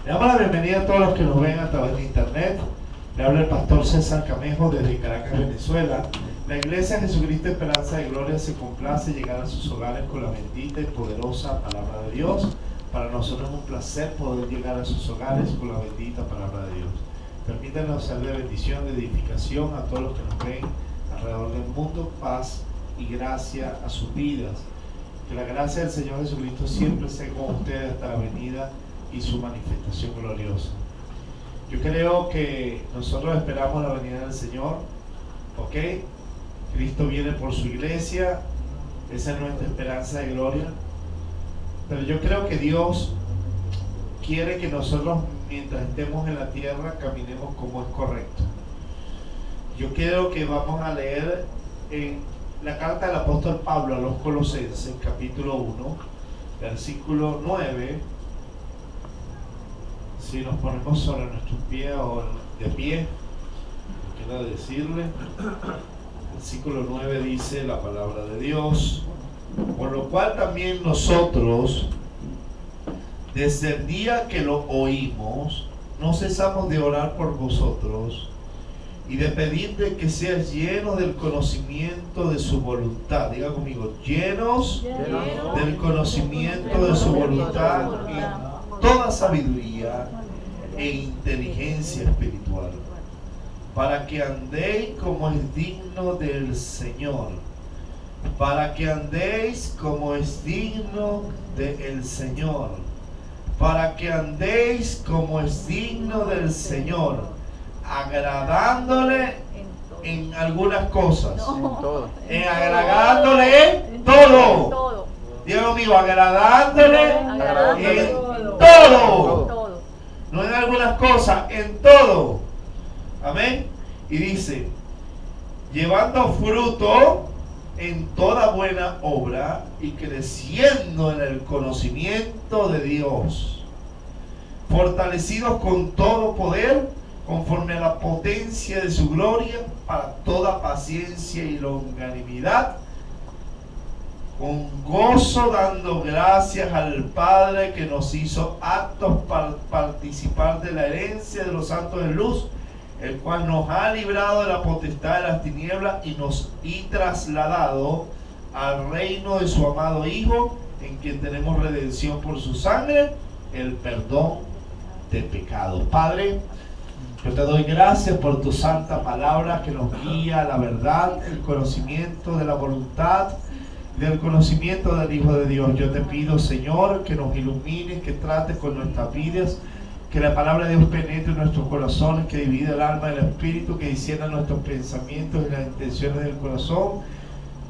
Le damos la bienvenida a todos los que nos ven a través de internet. Le habla el pastor César Camejo desde Caracas, Venezuela. La Iglesia Jesucristo Esperanza de Gloria se complace llegar a sus hogares con la bendita y poderosa palabra de Dios. Para nosotros es un placer poder llegar a sus hogares con la bendita palabra de Dios. Permítanos ser de bendición, de edificación a todos los que nos ven alrededor del mundo, paz y gracia a sus vidas. Que la gracia del Señor Jesucristo siempre esté con ustedes hasta la venida y su manifestación gloriosa. Yo creo que nosotros esperamos la venida del Señor, ¿ok? Cristo viene por su iglesia, esa es nuestra esperanza de gloria. Pero yo creo que Dios quiere que nosotros, mientras estemos en la tierra, caminemos como es correcto. Yo creo que vamos a leer en la carta del apóstol Pablo a los Colosenses, capítulo 1, versículo 9. Si nos ponemos sobre nuestros pies o de pie, quiero decirle, versículo 9 dice la palabra de Dios: por lo cual también nosotros, desde el día que lo oímos, no cesamos de orar por vosotros y de pedir de que seas llenos del conocimiento de su voluntad. Diga conmigo, llenos del conocimiento de su voluntad en toda sabiduría e inteligencia espiritual, para que andéis como es digno del Señor, para que andéis como es digno del Señor, para que andéis como es digno del Señor, agradándole en algunas cosas, agradándole en todo. Dios conmigo, agradándole en todo. No en algunas cosas, en todo. Amén. Y dice, llevando fruto en toda buena obra y creciendo en el conocimiento de Dios, fortalecidos con todo poder, conforme a la potencia de su gloria, para toda paciencia y longanimidad, con gozo dando gracias al Padre que nos hizo aptos para participar de la herencia de los santos de luz, el cual nos ha librado de la potestad de las tinieblas y trasladado al reino de su amado Hijo, en quien tenemos redención por su sangre, el perdón de pecados. Padre, yo te doy gracias por tu santa palabra que nos guía a la verdad, el conocimiento de la voluntad, del conocimiento del Hijo de Dios. Yo te pido, Señor, que nos ilumines, que trates con nuestras vidas, que la palabra de Dios penetre en nuestros corazones, que divide el alma y el espíritu, que discierna nuestros pensamientos y las intenciones del corazón,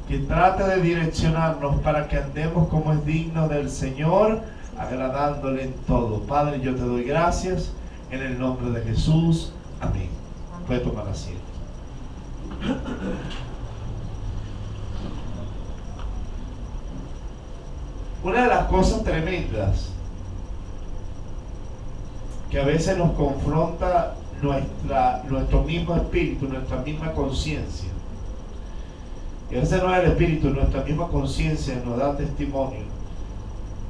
que trate de direccionarnos para que andemos como es digno del Señor, agradándole en todo. Padre, yo te doy gracias en el nombre de Jesús. Amén. Puede tomar asiento. Una de las cosas tremendas que a veces nos confronta nuestro mismo espíritu, nuestra misma conciencia, y a veces no es el espíritu, nuestra misma conciencia nos da testimonio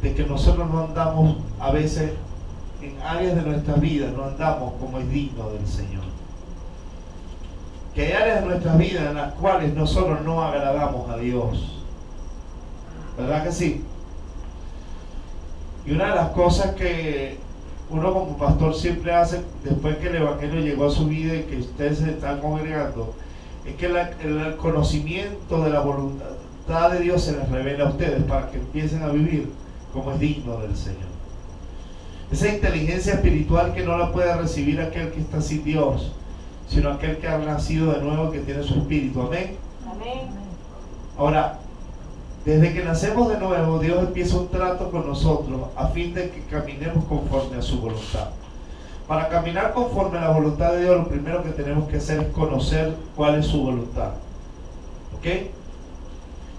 de que nosotros no andamos, a veces en áreas de nuestra vida no andamos como es digno del Señor, que hay áreas de nuestras vidas en las cuales nosotros no agradamos a Dios, ¿verdad que sí? Y una de las cosas que uno como pastor siempre hace después que el evangelio llegó a su vida y que ustedes se están congregando, es que el conocimiento de la voluntad de Dios se les revela a ustedes para que empiecen a vivir como es digno del Señor. Esa inteligencia espiritual que no la puede recibir aquel que está sin Dios, sino aquel que ha nacido de nuevo, que tiene su espíritu. Amén. Amén. Ahora, desde que nacemos de nuevo, Dios empieza un trato con nosotros a fin de que caminemos conforme a su voluntad. Para caminar conforme a la voluntad de Dios, lo primero que tenemos que hacer es conocer cuál es su voluntad. ¿Ok?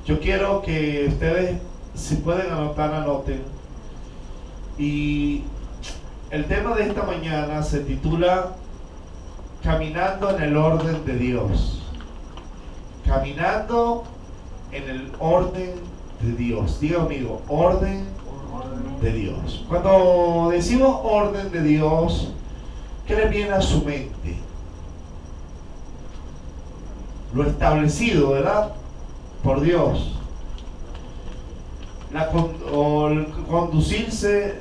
Yo quiero que ustedes, si pueden anotar, anoten. Y el tema de esta mañana se titula Caminando en el orden de Dios. Caminando en el orden de Dios. Diga conmigo, orden de Dios. Cuando decimos orden de Dios, ¿qué le viene a su mente? Lo establecido, ¿verdad? Por Dios. El conducirse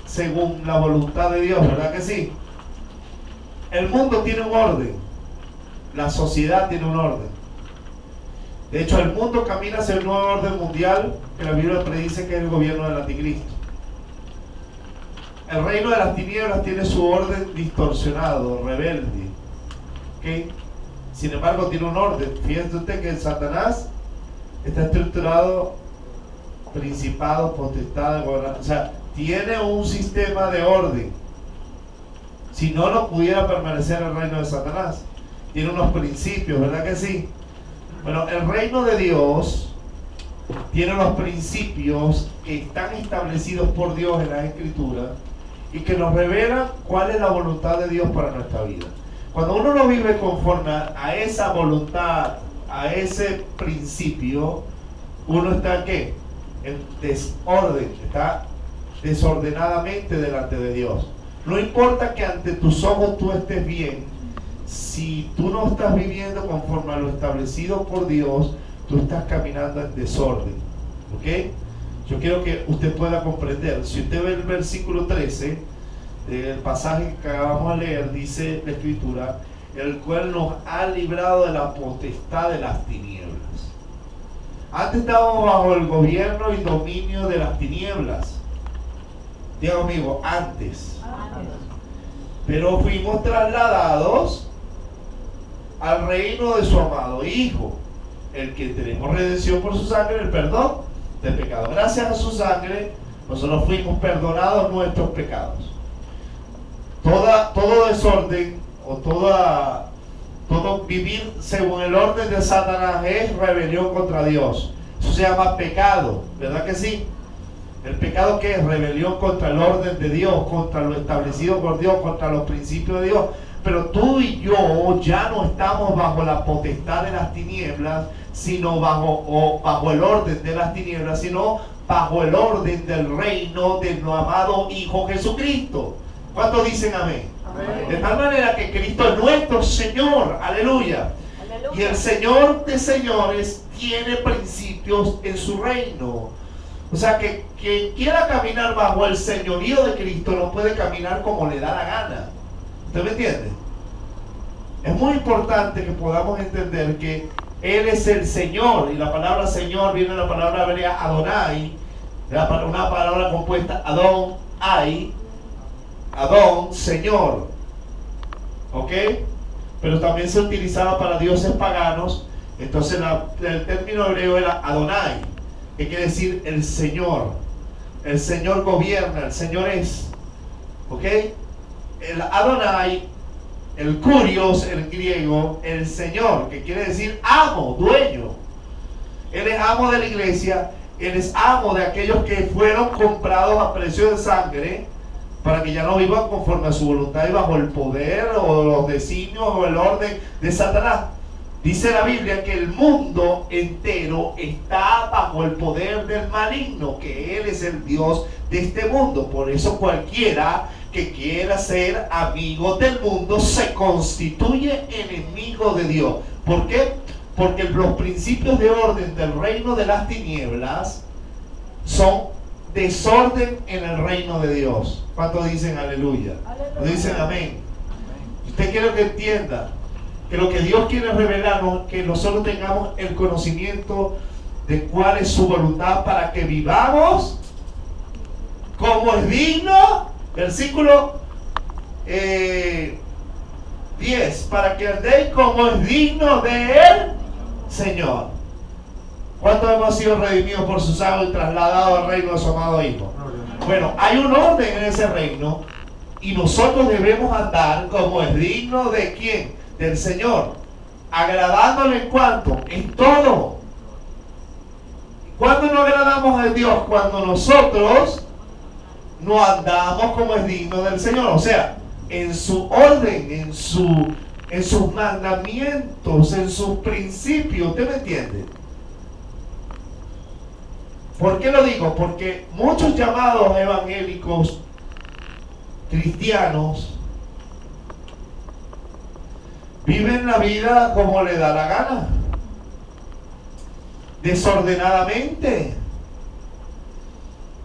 según la voluntad de Dios, ¿verdad que sí? El mundo tiene un orden. La sociedad tiene un orden. De hecho, el mundo camina hacia el nuevo orden mundial que la Biblia predice que es el gobierno del anticristo. El reino de las tinieblas tiene su orden distorsionado, rebelde. ¿Okay? Sin embargo, tiene un orden. Fíjense usted que el Satanás está estructurado, principado, potestad, gobernador. O sea, tiene un sistema de orden. Si no, no pudiera permanecer el reino de Satanás. Tiene unos principios, ¿verdad que sí? Bueno, el reino de Dios tiene unos principios que están establecidos por Dios en las Escrituras y que nos revelan cuál es la voluntad de Dios para nuestra vida. Cuando uno no vive conforme a esa voluntad, a ese principio, uno está ¿qué? En desorden, está desordenadamente delante de Dios. No importa que ante tus ojos tú estés bien, si tú no estás viviendo conforme a lo establecido por Dios, tú estás caminando en desorden. ¿Ok? Yo quiero que usted pueda comprender. Si usted ve el versículo 13 del pasaje que acabamos de leer, dice la Escritura, el cual nos ha librado de la potestad de las tinieblas. Antes estábamos bajo el gobierno y dominio de las tinieblas. Diga conmigo, antes. Pero fuimos trasladados al reino de su amado Hijo, el que tenemos redención por su sangre, el perdón del pecado. Gracias a su sangre, nosotros fuimos perdonados nuestros pecados. Todo desorden o todo vivir según el orden de Satanás es rebelión contra Dios. Eso se llama pecado, ¿verdad que sí? El pecado, ¿qué es? Rebelión contra el orden de Dios, contra lo establecido por Dios, contra los principios de Dios. Pero tú y yo ya no estamos bajo la potestad de las tinieblas, sino bajo el orden de las tinieblas, sino bajo el orden del reino de nuestro amado Hijo Jesucristo. ¿Cuántos dicen amén? Amén. De tal manera que Cristo es nuestro Señor, aleluya. Y el Señor de señores tiene principios en su reino. O sea que quien quiera caminar bajo el señorío de Cristo no puede caminar como le da la gana. ¿Usted me entiende? Es muy importante que podamos entender que Él es el Señor, y la palabra Señor viene de la palabra hebrea Adonai, una palabra compuesta Adón, Señor. ¿Ok? Pero también se utilizaba para dioses paganos. Entonces el término hebreo era Adonai, que quiere decir el Señor. El Señor gobierna, el Señor es. ¿Ok? El Adonai, el Kurios en griego, el Señor, que quiere decir amo, dueño. Él es amo de la iglesia, Él es amo de aquellos que fueron comprados a precio de sangre, para que ya no vivan conforme a su voluntad y bajo el poder o los designios o el orden de Satanás. Dice la Biblia que el mundo entero está bajo el poder del maligno, que Él es el Dios de este mundo. Por eso cualquiera que quiera ser amigo del mundo se constituye enemigo de Dios. ¿Por qué? Porque los principios de orden del reino de las tinieblas son desorden en el reino de Dios. ¿Cuántos dicen aleluya? ¿Cuántos dicen amén? Usted quiere que entienda que lo que Dios quiere revelarnos, que nosotros tengamos el conocimiento de cuál es su voluntad para que vivamos como es digno. Versículo 10, para que andéis como es digno de él, Señor. ¿Cuántos hemos sido redimidos por su sangre y trasladados al reino de su amado Hijo? Bueno, hay un orden en ese reino y nosotros debemos andar como es digno de ¿quién? Del Señor, agradándole en cuanto, en todo. ¿Cuándo no agradamos a Dios? Cuando nosotros no andamos como es digno del Señor, o sea, en su orden, en sus mandamientos, en sus principios. ¿Usted me entiende? ¿Por qué lo digo? Porque muchos llamados evangélicos cristianos viven la vida como le da la gana, desordenadamente.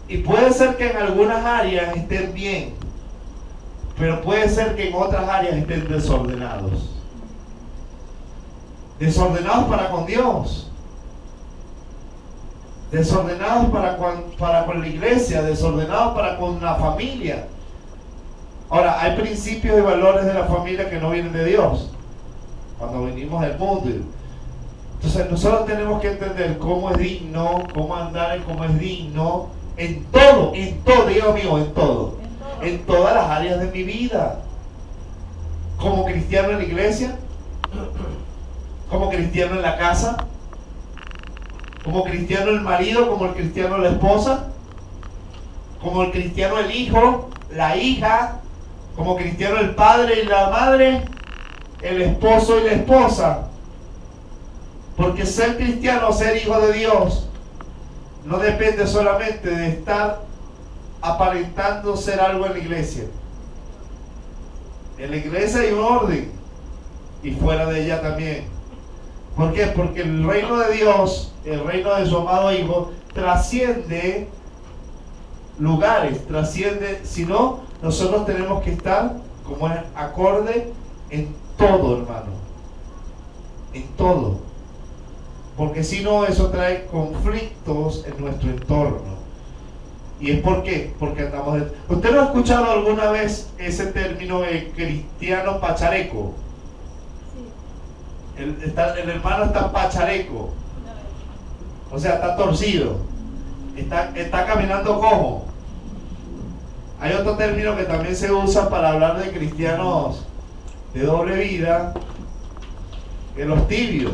Y puede ser que en algunas áreas estén bien, pero puede ser que en otras áreas estén desordenados. Desordenados para con Dios, desordenados para con la iglesia, desordenados para con la familia. Ahora, hay principios y valores de la familia que no vienen de Dios cuando venimos del mundo. Entonces nosotros tenemos que entender cómo es digno, cómo andar en cómo es digno en todo, Dios mío, en todas las áreas de mi vida. Como cristiano en la iglesia, como cristiano en la casa, como cristiano el marido, como el cristiano la esposa, como el cristiano el hijo, la hija, como cristiano el padre y la madre, el esposo y la esposa. Porque ser cristiano, ser hijo de Dios, no depende solamente de estar aparentando ser algo en la iglesia. En la iglesia hay un orden y fuera de ella también. ¿Por qué? Porque el reino de Dios, el reino de su amado Hijo, trasciende lugares, trasciende. Si no, nosotros tenemos que estar como es acorde en todo, hermano, en todo, porque si no, eso trae conflictos en nuestro entorno. ¿Y es por qué? Porque andamos ¿Usted no ha escuchado alguna vez ese término de cristiano pachareco? Sí. El hermano está pachareco, o sea, está torcido, está caminando cojo. Hay otro término que también se usa para hablar de cristianos de doble vida, que los tibios,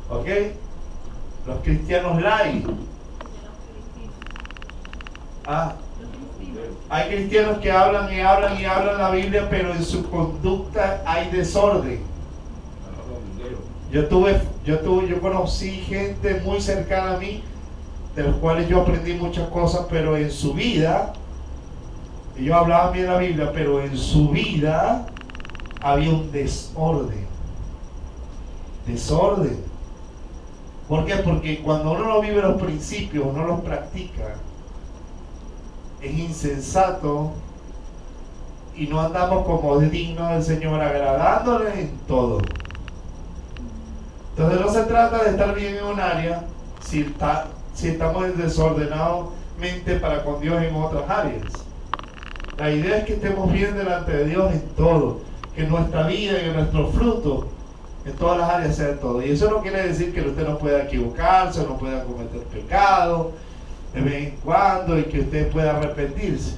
¿ok? Los cristianos light. Hay cristianos que hablan y hablan y hablan la Biblia, pero en su conducta hay desorden. Yo conocí gente muy cercana a mí, de los cuales yo aprendí muchas cosas, pero en su vida, ellos hablaban bien la Biblia, pero en su vida había un desorden. Desorden. ¿Por qué? Porque cuando uno no vive los principios, no los practica, es insensato y no andamos como dignos del Señor, agradándole en todo. Entonces no se trata de estar bien en un área si estamos desordenadamente para con Dios en otras áreas. La idea es que estemos bien delante de Dios en todo, que nuestra vida y nuestro fruto en todas las áreas sea todo. Y eso no quiere decir que usted no pueda equivocarse, no pueda cometer pecado de vez en cuando y que usted pueda arrepentirse.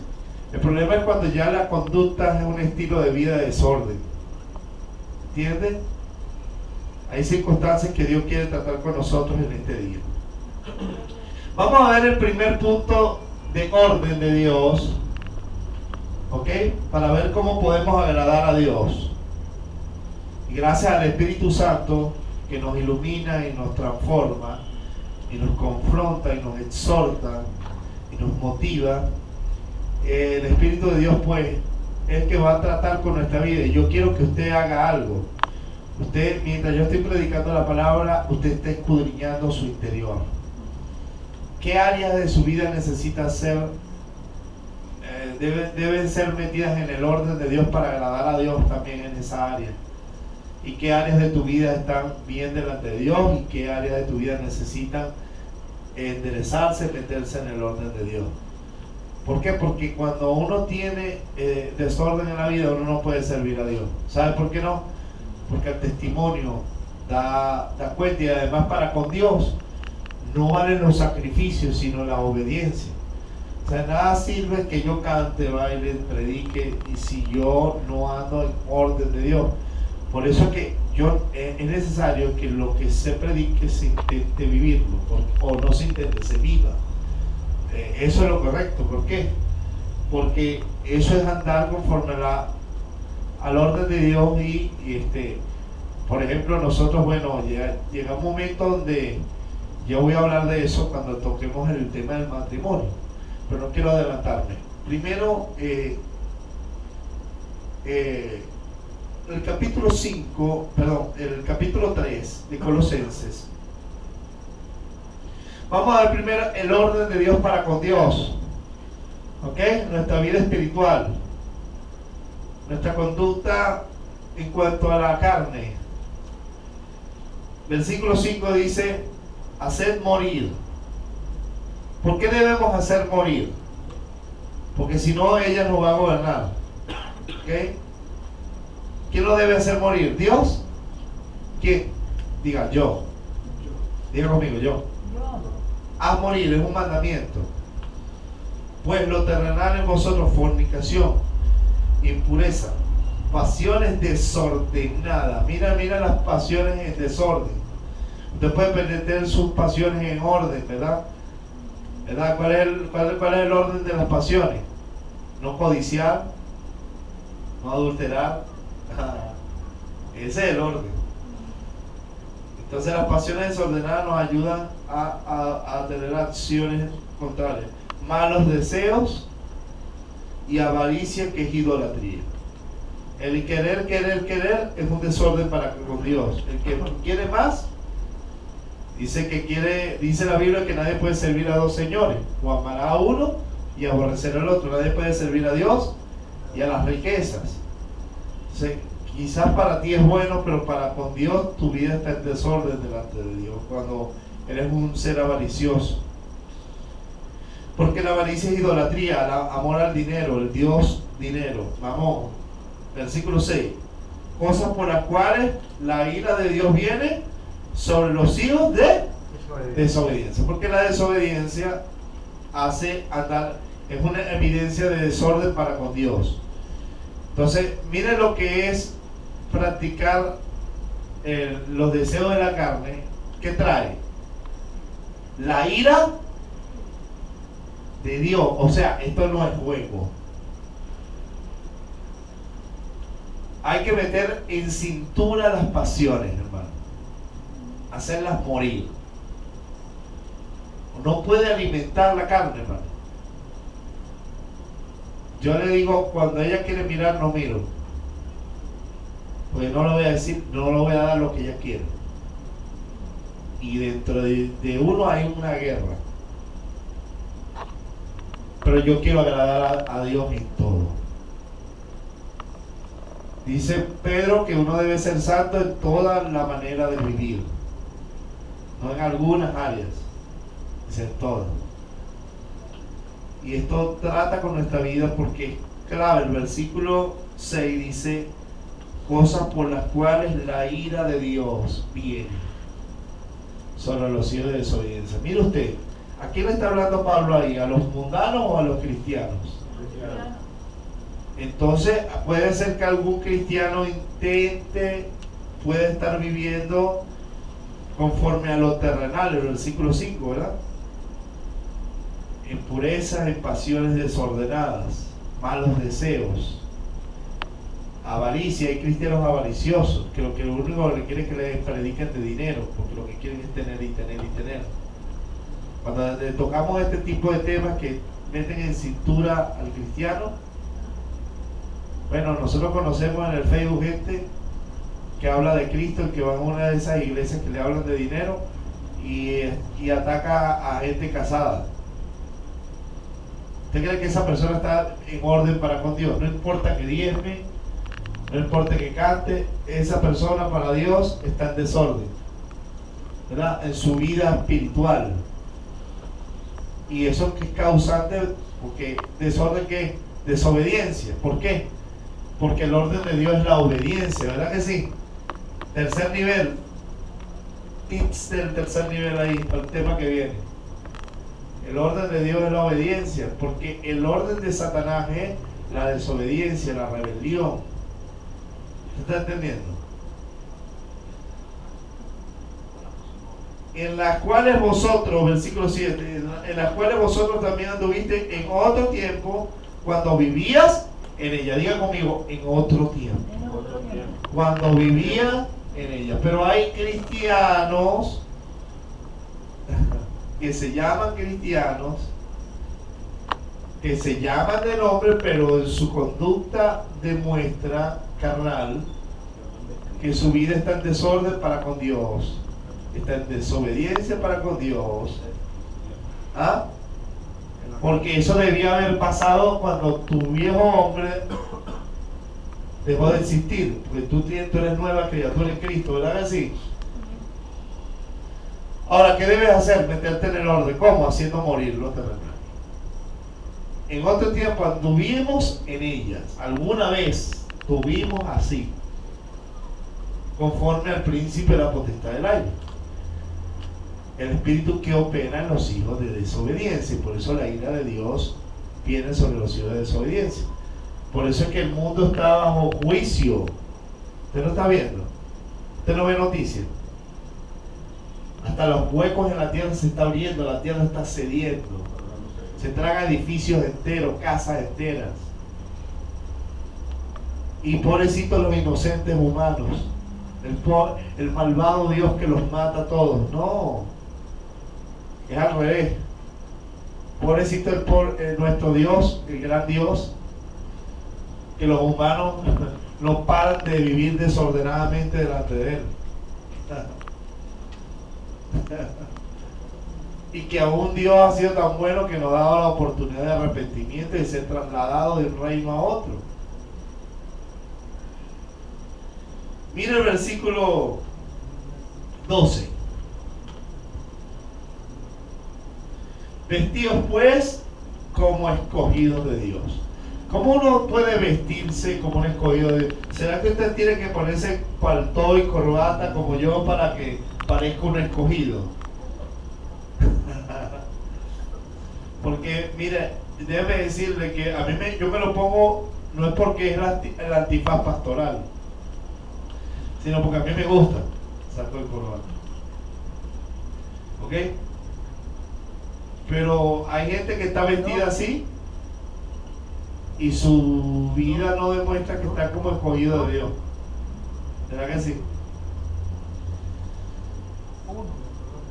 El problema es cuando ya la conducta es un estilo de vida de desorden. ¿Entiende? Hay circunstancias que Dios quiere tratar con nosotros en este día. Vamos a ver el primer punto de orden de Dios, ¿ok? Para ver cómo podemos agradar a Dios. Y gracias al Espíritu Santo que nos ilumina y nos transforma, y nos confronta y nos exhorta y nos motiva, el Espíritu de Dios pues es el que va a tratar con nuestra vida. Y yo quiero que usted haga algo. Usted, mientras yo estoy predicando la palabra, usted está escudriñando su interior. ¿Qué áreas de su vida necesitan ser deben ser metidas en el orden de Dios para agradar a Dios también en esa área? ¿Y qué áreas de tu vida están bien delante de Dios? ¿Y qué áreas de tu vida necesitan enderezarse, meterse en el orden de Dios? ¿Por qué? Porque cuando uno tiene desorden en la vida, uno no puede servir a Dios. ¿Sabe por qué no? Porque el testimonio da cuenta, y además para con Dios no valen los sacrificios, sino la obediencia. O sea, nada sirve que yo cante, baile, predique, y si yo no ando en orden de Dios. Por eso que es necesario que lo que se predique se intente vivirlo, o no se intente, se viva. Eso es lo correcto. ¿Por qué? Porque eso es andar conforme al orden de Dios y por ejemplo, nosotros, bueno, llega un momento donde Yo voy a hablar de eso cuando toquemos el tema del matrimonio, pero no quiero adelantarme. Primero, el capítulo 3 de Colosenses. Vamos a ver primero el orden de Dios para con Dios. ¿Ok? Nuestra vida espiritual, nuestra conducta en cuanto a la carne. Versículo 5 dice: haced morir. ¿Por qué debemos hacer morir? Porque si no, ella nos va a gobernar. ¿Ok? ¿Quién lo debe hacer morir? ¿Dios? ¿Quién? Diga, yo. Diga conmigo, yo. Haz morir, es un mandamiento. Pues lo terrenal en vosotros: fornicación, impureza, pasiones desordenadas. Mira las pasiones en desorden. Usted puede meter sus pasiones en orden, ¿verdad? ¿Cuál es el orden de las pasiones? No codiciar, no adulterar. Ese es el orden. Entonces las pasiones desordenadas nos ayudan a tener acciones contrarias. Malos deseos y avaricia, que es idolatría. El querer es un desorden para con Dios. El que quiere más, dice la Biblia que nadie puede servir a dos señores: o amará a uno y aborrecerá al otro. Nadie puede servir a Dios y a las riquezas. Entonces, quizás para ti es bueno, pero para con Dios tu vida está en desorden delante de Dios cuando eres un ser avaricioso. Porque la avaricia es idolatría, amor al dinero, el Dios dinero, mamón. Versículo 6: cosas por las cuales la ira de Dios viene sobre los hijos de desobediencia. Porque la desobediencia es una evidencia de desorden para con Dios. Entonces, mire lo que es practicar los deseos de la carne. ¿Qué trae? La ira de Dios. O sea, esto no es juego. Hay que meter en cintura las pasiones, hermano. Hacerlas morir. No puede alimentar la carne, hermano. Yo le digo, cuando ella quiere mirar, no miro. Porque no le voy a decir, no le voy a dar lo que ella quiere. Y dentro de uno hay una guerra. Pero yo quiero agradar a Dios en todo. Dice Pedro que uno debe ser santo en toda la manera de vivir. No en algunas áreas. Dice en todas. Y esto trata con nuestra vida porque es clave. El versículo 6 dice: cosas por las cuales la ira de Dios viene sobre los hijos de desobediencia. Mire usted, ¿a quién le está hablando Pablo ahí? ¿A los mundanos o a los cristianos? Entonces puede ser que algún cristiano puede estar viviendo conforme a lo terrenal, el versículo 5, ¿verdad? En purezas, en pasiones desordenadas, malos deseos, avaricia. Hay cristianos avariciosos que lo único que quieren es que les prediquen de dinero, porque lo que quieren es tener y tener y tener. Cuando tocamos este tipo de temas que meten en cintura al cristiano, bueno, nosotros conocemos en el Facebook gente que habla de Cristo, que va a una de esas iglesias que le hablan de dinero y ataca a gente casada. ¿Usted cree que esa persona está en orden para con Dios? No importa que diezme, no importa que cante, esa persona para Dios está en desorden, ¿verdad? En su vida espiritual. Y eso que es causante, porque desorden, ¿qué? Desobediencia. ¿Por qué? Porque el orden de Dios es la obediencia, ¿verdad que sí? Tercer nivel. Tips del tercer nivel ahí, para el tema que viene. El orden de Dios es la obediencia, porque el orden de Satanás es la desobediencia, la rebelión. ¿Se está entendiendo? En las cuales vosotros, versículo 7, en las cuales vosotros también anduviste en otro tiempo, cuando vivías en ella. Diga conmigo, en otro tiempo. Cuando vivía en ella. Pero hay cristianos que se llaman cristianos, que se llaman de nombre, pero en su conducta demuestra carnal que su vida está en desorden para con Dios, está en desobediencia para con Dios. ¿Ah? Porque eso debía haber pasado cuando tu viejo hombre dejó de existir, porque tú eres nueva criatura en Cristo, ¿verdad que sí? Ahora, ¿qué debes hacer? Meterte en el orden. ¿Cómo? Haciendo morir los terrenales. En otro tiempo anduvimos en ellas. Alguna vez tuvimos así, conforme al príncipe de la potestad del aire, el espíritu que opera en los hijos de desobediencia. Y por eso la ira de Dios viene sobre los hijos de desobediencia. Por eso es que el mundo está bajo juicio. ¿Usted no está viendo? ¿Usted no ve noticias? Hasta los huecos en la tierra se está abriendo, la tierra está cediendo. Se traga edificios enteros, casas enteras. Y pobrecitos los inocentes humanos. El malvado Dios que los mata a todos. No. Es al revés. Pobrecito nuestro Dios, el gran Dios, que los humanos no paran de vivir desordenadamente delante de Él. Y que aún Dios ha sido tan bueno que nos ha dado la oportunidad de arrepentimiento y de ser trasladado de un reino a otro. Mira el versículo 12. Vestidos pues como escogidos de Dios. ¿Cómo uno puede vestirse como un escogido de Dios? ¿Será que usted tiene que ponerse paltó y corbata como yo para que parezca un escogido? Porque, mire, déjeme decirle que a mí yo me lo pongo, no es porque es el antifaz pastoral, sino porque a mí me gusta saco el corbata. ¿Ok? Pero hay gente que está vestida así y su vida no demuestra que está como escogido de Dios. ¿Verdad que sí?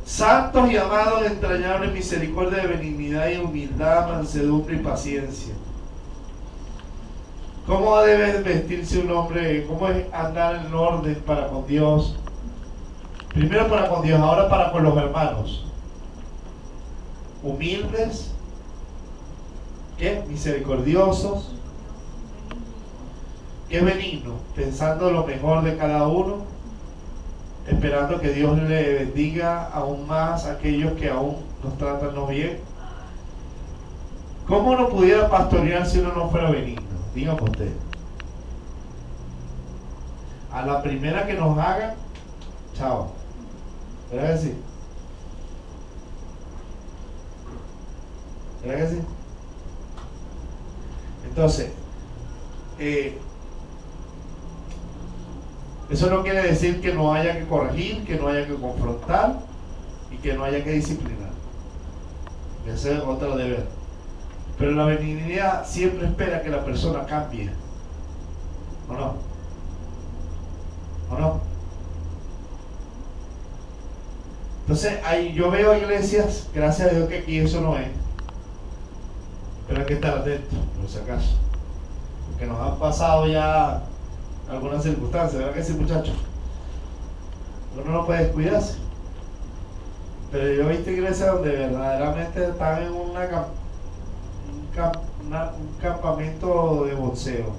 Santos y amados, entrañables, misericordia, de benignidad y humildad, mansedumbre y paciencia. ¿Cómo debe vestirse un hombre? ¿Cómo es andar en orden para con Dios? Primero para con Dios, ahora para con los hermanos. Humildes, ¿qué? Misericordiosos, ¿qué? Benigno, pensando lo mejor de cada uno, esperando que Dios le bendiga aún más a aquellos que aún nos tratan no bien. ¿Cómo uno pudiera pastorear si uno no fuera benigno? Dígame usted. A la primera que nos hagan, chao. ¿Verdad que sí? ¿Verdad que sí? Entonces, eso no quiere decir que no haya que corregir, que no haya que confrontar y que no haya que disciplinar. Ese es otro deber. Pero la benignidad siempre espera que la persona cambie. ¿O no? ¿O no? Entonces, yo veo iglesias, gracias a Dios que aquí eso no es. Pero hay que estar atentos, por si acaso. Porque nos han pasado ya algunas circunstancias, ¿verdad que sí, muchachos? Uno no puede descuidarse. Pero yo he visto iglesias donde verdaderamente están en un campamento de boxeo.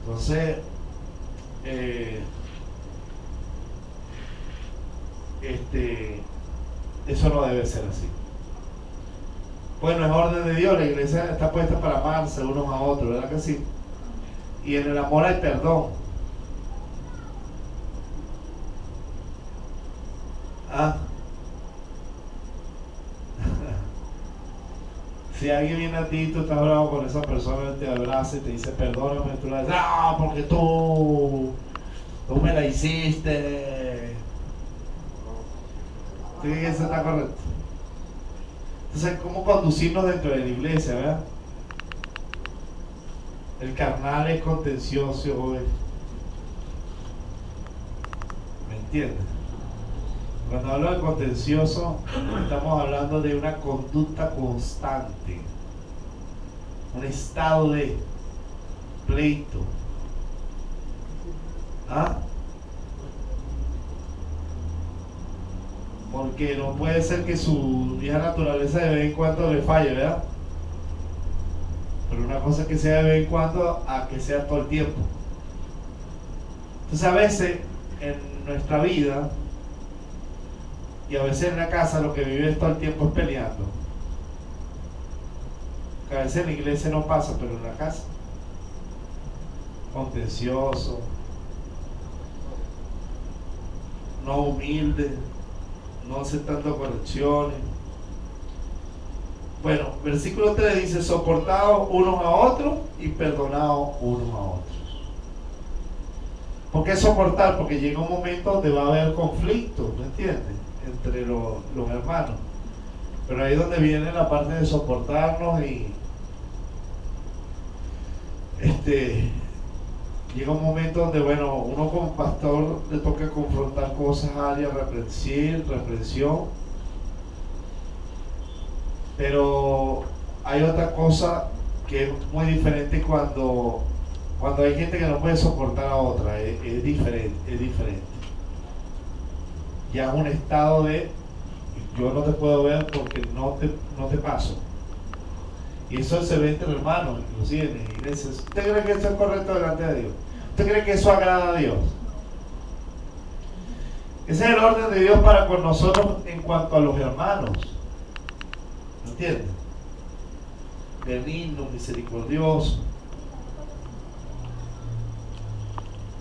Entonces, eso no debe ser así. Bueno, es orden de Dios, la iglesia está puesta para amarse unos a otros, ¿verdad que sí? Y en el amor hay perdón. ¿Ah? Si alguien viene a ti, tú estás bravo con esa persona, te abraza y te dice perdóname, tú le dices, no, porque tú me la hiciste. ¿Sí que eso está correcto? Entonces, ¿cómo conducirnos dentro de la iglesia, verdad? El carnal es contencioso, joven. ¿Me entiendes? Cuando hablo de contencioso, estamos hablando de una conducta constante, un estado de pleito. ¿Ah? Porque no puede ser que su vieja naturaleza de vez en cuando le falle, ¿verdad? Pero una cosa es que sea de vez en cuando a que sea todo el tiempo. Entonces a veces en nuestra vida y a veces en la casa lo que vive todo el tiempo es peleando. Que a veces en la iglesia no pasa, pero en la casa contencioso, no humilde, no aceptando correcciones. Bueno, versículo 3 dice: soportados unos a otros y perdonados unos a otros. ¿Por qué soportar? Porque llega un momento donde va a haber conflicto, ¿me entiendes? Entre los hermanos. Pero ahí es donde viene la parte de soportarnos y llega un momento donde, bueno, uno como pastor le toca confrontar cosas, áreas, reprensión. Pero hay otra cosa que es muy diferente cuando hay gente que no puede soportar a otra. Es diferente. Ya es un estado de yo no te puedo ver porque no te paso. Y eso se ve entre hermanos, inclusive en las iglesias. ¿Usted cree que eso es correcto delante de Dios? ¿Usted cree que eso agrada a Dios? Ese es el orden de Dios para con nosotros en cuanto a los hermanos. ¿Me entiendes? Benigno, misericordioso.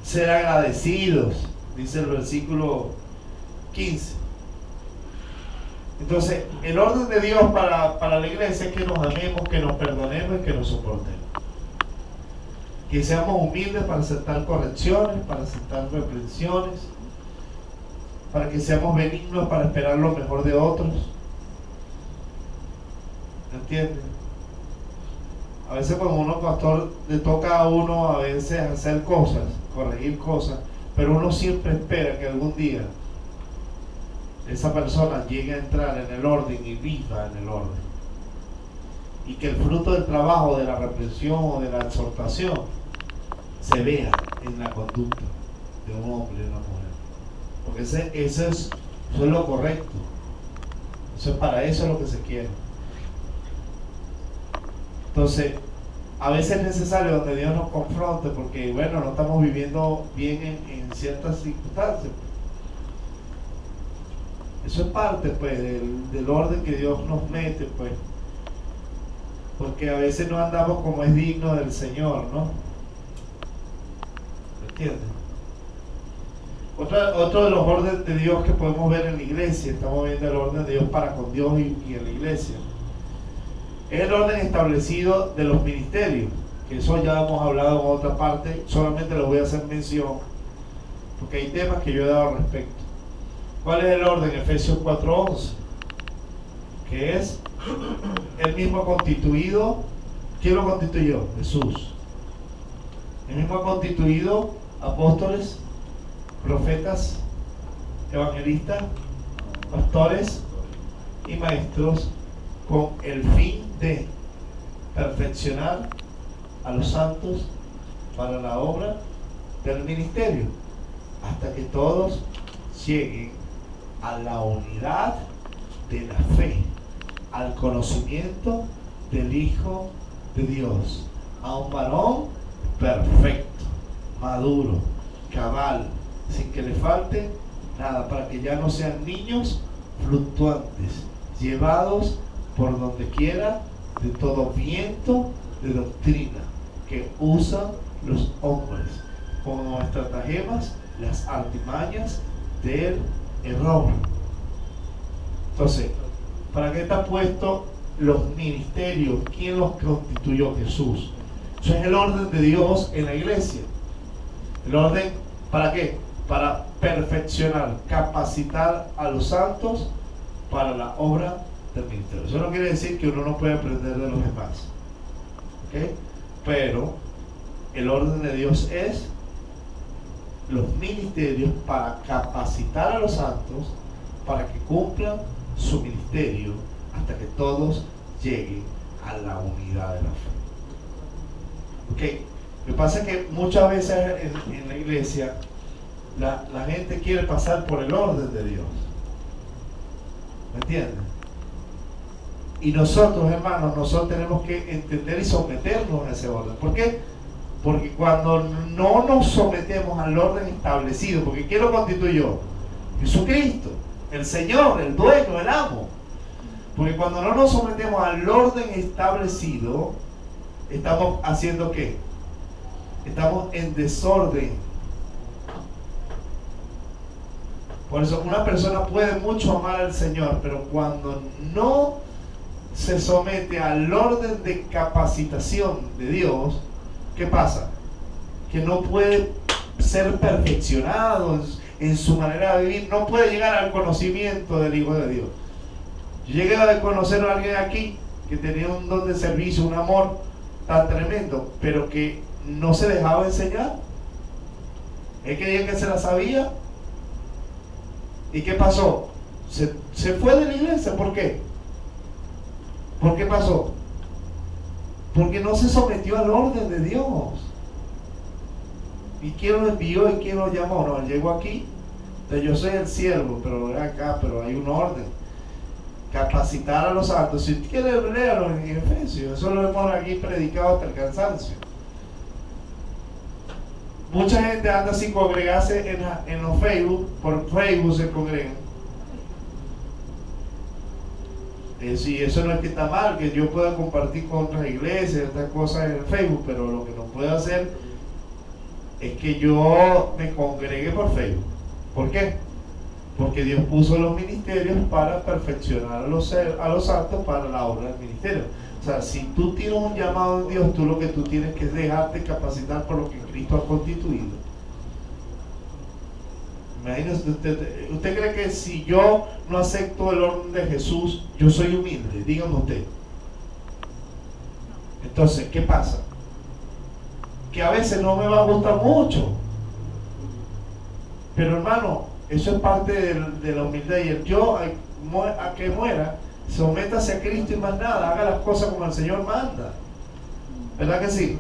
Ser agradecidos, dice el versículo 15. Entonces, el orden de Dios para la iglesia es que nos amemos, que nos perdonemos y que nos soportemos. Que seamos humildes para aceptar correcciones, para aceptar reprensiones, para que seamos benignos para esperar lo mejor de otros. ¿Me entiendes? A veces cuando uno pastor le toca a uno a veces hacer cosas, corregir cosas, pero uno siempre espera que algún día esa persona llegue a entrar en el orden y viva en el orden. Y que el fruto del trabajo, de la reprensión o de la exhortación se vea en la conducta de un hombre y una mujer. Porque eso es lo correcto. Para eso es lo que se quiere. Entonces, a veces es necesario donde Dios nos confronte porque, bueno, no estamos viviendo bien en ciertas circunstancias. Eso es parte, pues, del orden que Dios nos mete, pues. Porque a veces no andamos como es digno del Señor, ¿no? ¿Me entiendes? Otro de los órdenes de Dios que podemos ver en la iglesia, estamos viendo el orden de Dios para con Dios y en la iglesia. Es el orden establecido de los ministerios, que eso ya hemos hablado en otra parte, solamente les voy a hacer mención, porque hay temas que yo he dado al respecto. ¿Cuál es el orden? Efesios 4:11, que es el mismo constituido. ¿Quién lo constituyó? Jesús. El mismo ha constituido apóstoles, profetas, evangelistas, pastores y maestros con el fin de perfeccionar a los santos para la obra del ministerio, hasta que todos lleguen a la unidad de la fe, al conocimiento del Hijo de Dios, a un varón perfecto, maduro, cabal, sin que le falte nada, para que ya no sean niños fluctuantes, llevados por donde quiera de todo viento de doctrina que usan los hombres como estratagemas, las artimañas del error. Entonces, ¿para qué está puesto los ministerios? ¿Quién los constituyó? Jesús. Eso es el orden de Dios en la iglesia. El orden, ¿para qué? Para perfeccionar, capacitar a los santos para la obra del ministerio. Eso no quiere decir que uno no puede aprender de los demás, ¿okay? Pero el orden de Dios es los ministerios para capacitar a los santos para que cumplan su ministerio hasta que todos lleguen a la unidad de la fe. Ok, lo que pasa es que muchas veces en la iglesia la gente quiere pasar por el orden de Dios. ¿Me entienden? Y nosotros, hermanos, nosotros tenemos que entender y someternos a ese orden. ¿Por qué? Porque cuando no nos sometemos al orden establecido, porque ¿quién lo constituyó? Jesucristo, el Señor, el dueño, el amo. Porque cuando no nos sometemos al orden establecido, estamos haciendo ¿qué? Estamos en desorden. Por eso una persona puede mucho amar al Señor, pero cuando no se somete al orden de capacitación de Dios, ¿qué pasa? Que no puede ser perfeccionado en su manera de vivir, no puede llegar al conocimiento del Hijo de Dios. Yo llegué a conocer a alguien aquí que tenía un don de servicio, un amor tan tremendo, pero que no se dejaba enseñar. Él creía que se la sabía. ¿Y qué pasó? Se fue de la iglesia. ¿Por qué? ¿Por qué pasó? Porque no se sometió al orden de Dios. ¿Y quién lo envió y quién lo llamó? No, él llegó aquí. Entonces yo soy el siervo, pero ven acá, pero hay un orden. Capacitar a los santos. Si quieres leerlo en Efesios, eso lo hemos aquí predicado hasta el cansancio. Mucha gente anda sin congregarse en los Facebook, por Facebook se congregan. Sí, eso no es que está mal, que yo pueda compartir con otras iglesias, estas cosas en Facebook, pero lo que no puedo hacer es que yo me congregue por Facebook. ¿Por qué? Porque Dios puso los ministerios para perfeccionar a los santos para la obra del ministerio. O sea, si tú tienes un llamado en Dios, tú lo que tú tienes que es dejarte capacitar por lo que Cristo ha constituido. Imagínese, ¿usted cree que si yo no acepto el orden de Jesús, yo soy humilde? Dígame usted. Entonces, ¿qué pasa? Que a veces no me va a gustar mucho. Pero hermano, eso es parte de la humildad. Y el yo, a que muera, sométase a Cristo y más nada, haga las cosas como el Señor manda. ¿Verdad que sí?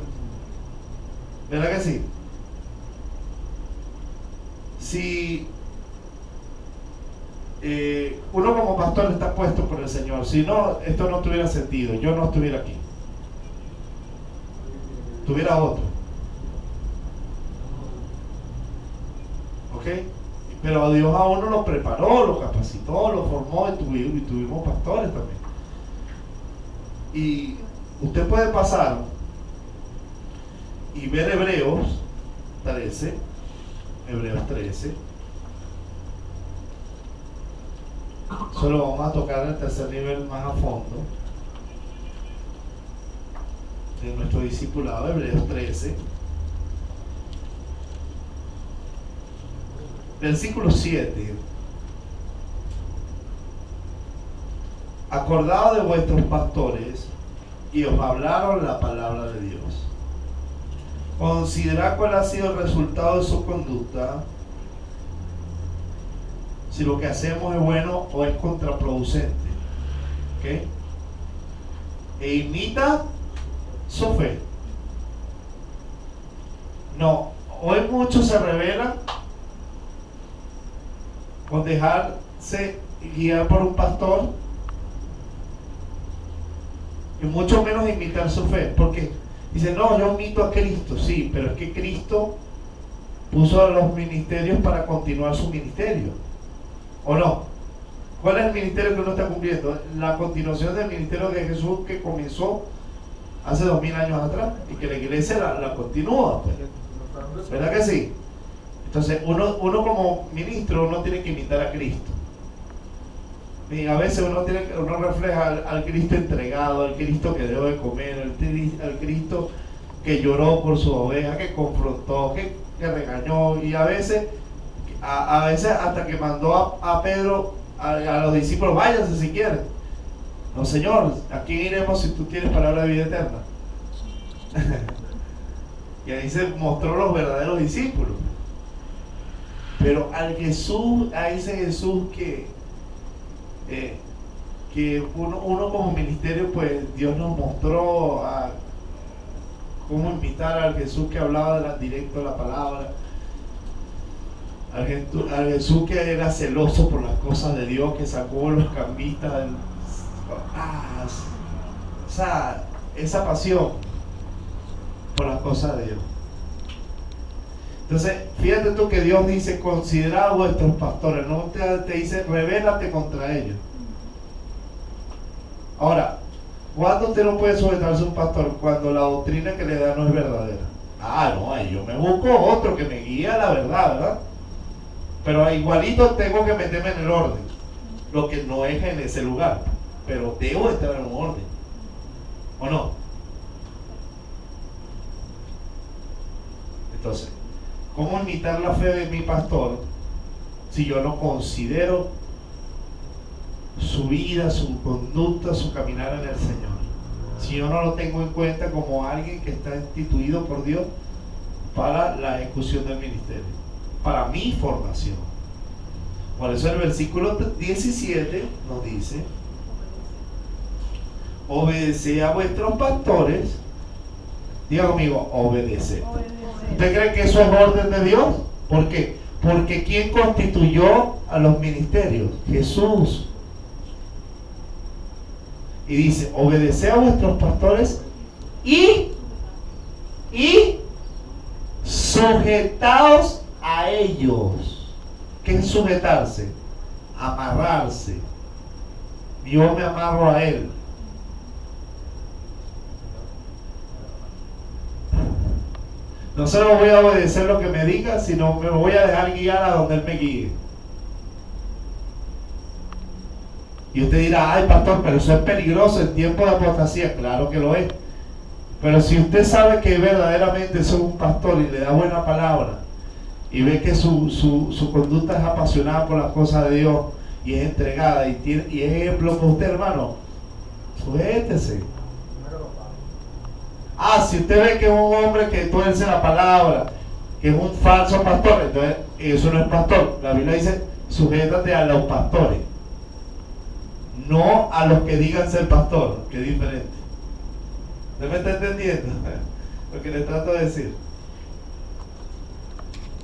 ¿Verdad que sí? Si uno como pastor está puesto por el Señor, si no, esto no tuviera sentido, yo no estuviera aquí, tuviera otro. ¿Ok? Pero Dios a uno lo preparó, lo capacitó, lo formó y tuvimos pastores también. Y usted puede pasar y ver Hebreos 13. Solo vamos a tocar el tercer nivel más a fondo de nuestro discipulado, Hebreos 13. Versículo 7. Acordaos de vuestros pastores y os hablaron la palabra de Dios. Considerad cuál ha sido el resultado de su conducta, si lo que hacemos es bueno o es contraproducente. ¿Ok? E imita su fe. No, hoy muchos se rebelan con dejarse guiar por un pastor y mucho menos imitar su fe. ¿Por qué? Dice, no, yo imito a Cristo. Sí, pero es que Cristo puso a los ministerios para continuar su ministerio, ¿o no? ¿Cuál es el ministerio que uno está cumpliendo? La continuación del ministerio de Jesús que comenzó hace 2000 años atrás y que la iglesia la continúa, pues. ¿Verdad que sí? Entonces uno como ministro, uno tiene que imitar a Cristo. Y a veces uno refleja al Cristo entregado, al Cristo que dejó de comer, al Cristo que lloró por su oveja, que confrontó, que regañó, y a veces hasta que mandó a Pedro, a los discípulos, váyanse si quieren. No, Señor, ¿a quién iremos si tú tienes palabra de vida eterna? Y ahí se mostró los verdaderos discípulos. Pero a ese Jesús que que uno como ministerio, pues Dios nos mostró cómo imitar al Jesús que hablaba directo de la palabra, al Jesús que era celoso por las cosas de Dios, que sacó los cambistas o sea, esa pasión por las cosas de Dios. Entonces, fíjate tú que Dios dice, considerad a vuestros pastores, no te dice, rebélate contra ellos. Ahora, ¿cuándo usted no puede sujetarse a un pastor? Cuando la doctrina que le da no es verdadera. No, yo me busco otro que me guíe a la verdad, ¿verdad? Pero igualito tengo que meterme en el orden, lo que no es en ese lugar, pero debo estar en un orden, ¿o no? Entonces, ¿cómo imitar la fe de mi pastor si yo no considero su vida, su conducta, su caminar en el Señor? Si yo no lo tengo en cuenta como alguien que está instituido por Dios para la ejecución del ministerio, para mi formación. Por eso el versículo 17 nos dice: obedeced a vuestros pastores. Diga conmigo, obedeced. ¿Usted cree que eso es orden de Dios? ¿Por qué? Porque ¿quién constituyó a los ministerios? Jesús. Y dice, obedeced a vuestros pastores y sujetaos a ellos. ¿Qué es sujetarse? Amarrarse. Yo me amarro a él. No solo voy a obedecer lo que me diga, sino me voy a dejar guiar a donde él me guíe. Y usted dirá, ay pastor, pero eso es peligroso en tiempo de apostasía. Claro que lo es. Pero si usted sabe que verdaderamente es un pastor y le da buena palabra, y ve que su conducta es apasionada por las cosas de Dios, y es entregada, y es ejemplo para usted, hermano, sujétese. Si usted ve que es un hombre que tuerce la palabra, que es un falso pastor, entonces eso no es pastor. La Biblia dice, sujétate a los pastores, no a los que digan ser pastor, que es diferente. ¿Usted me está entendiendo lo que le trato de decir?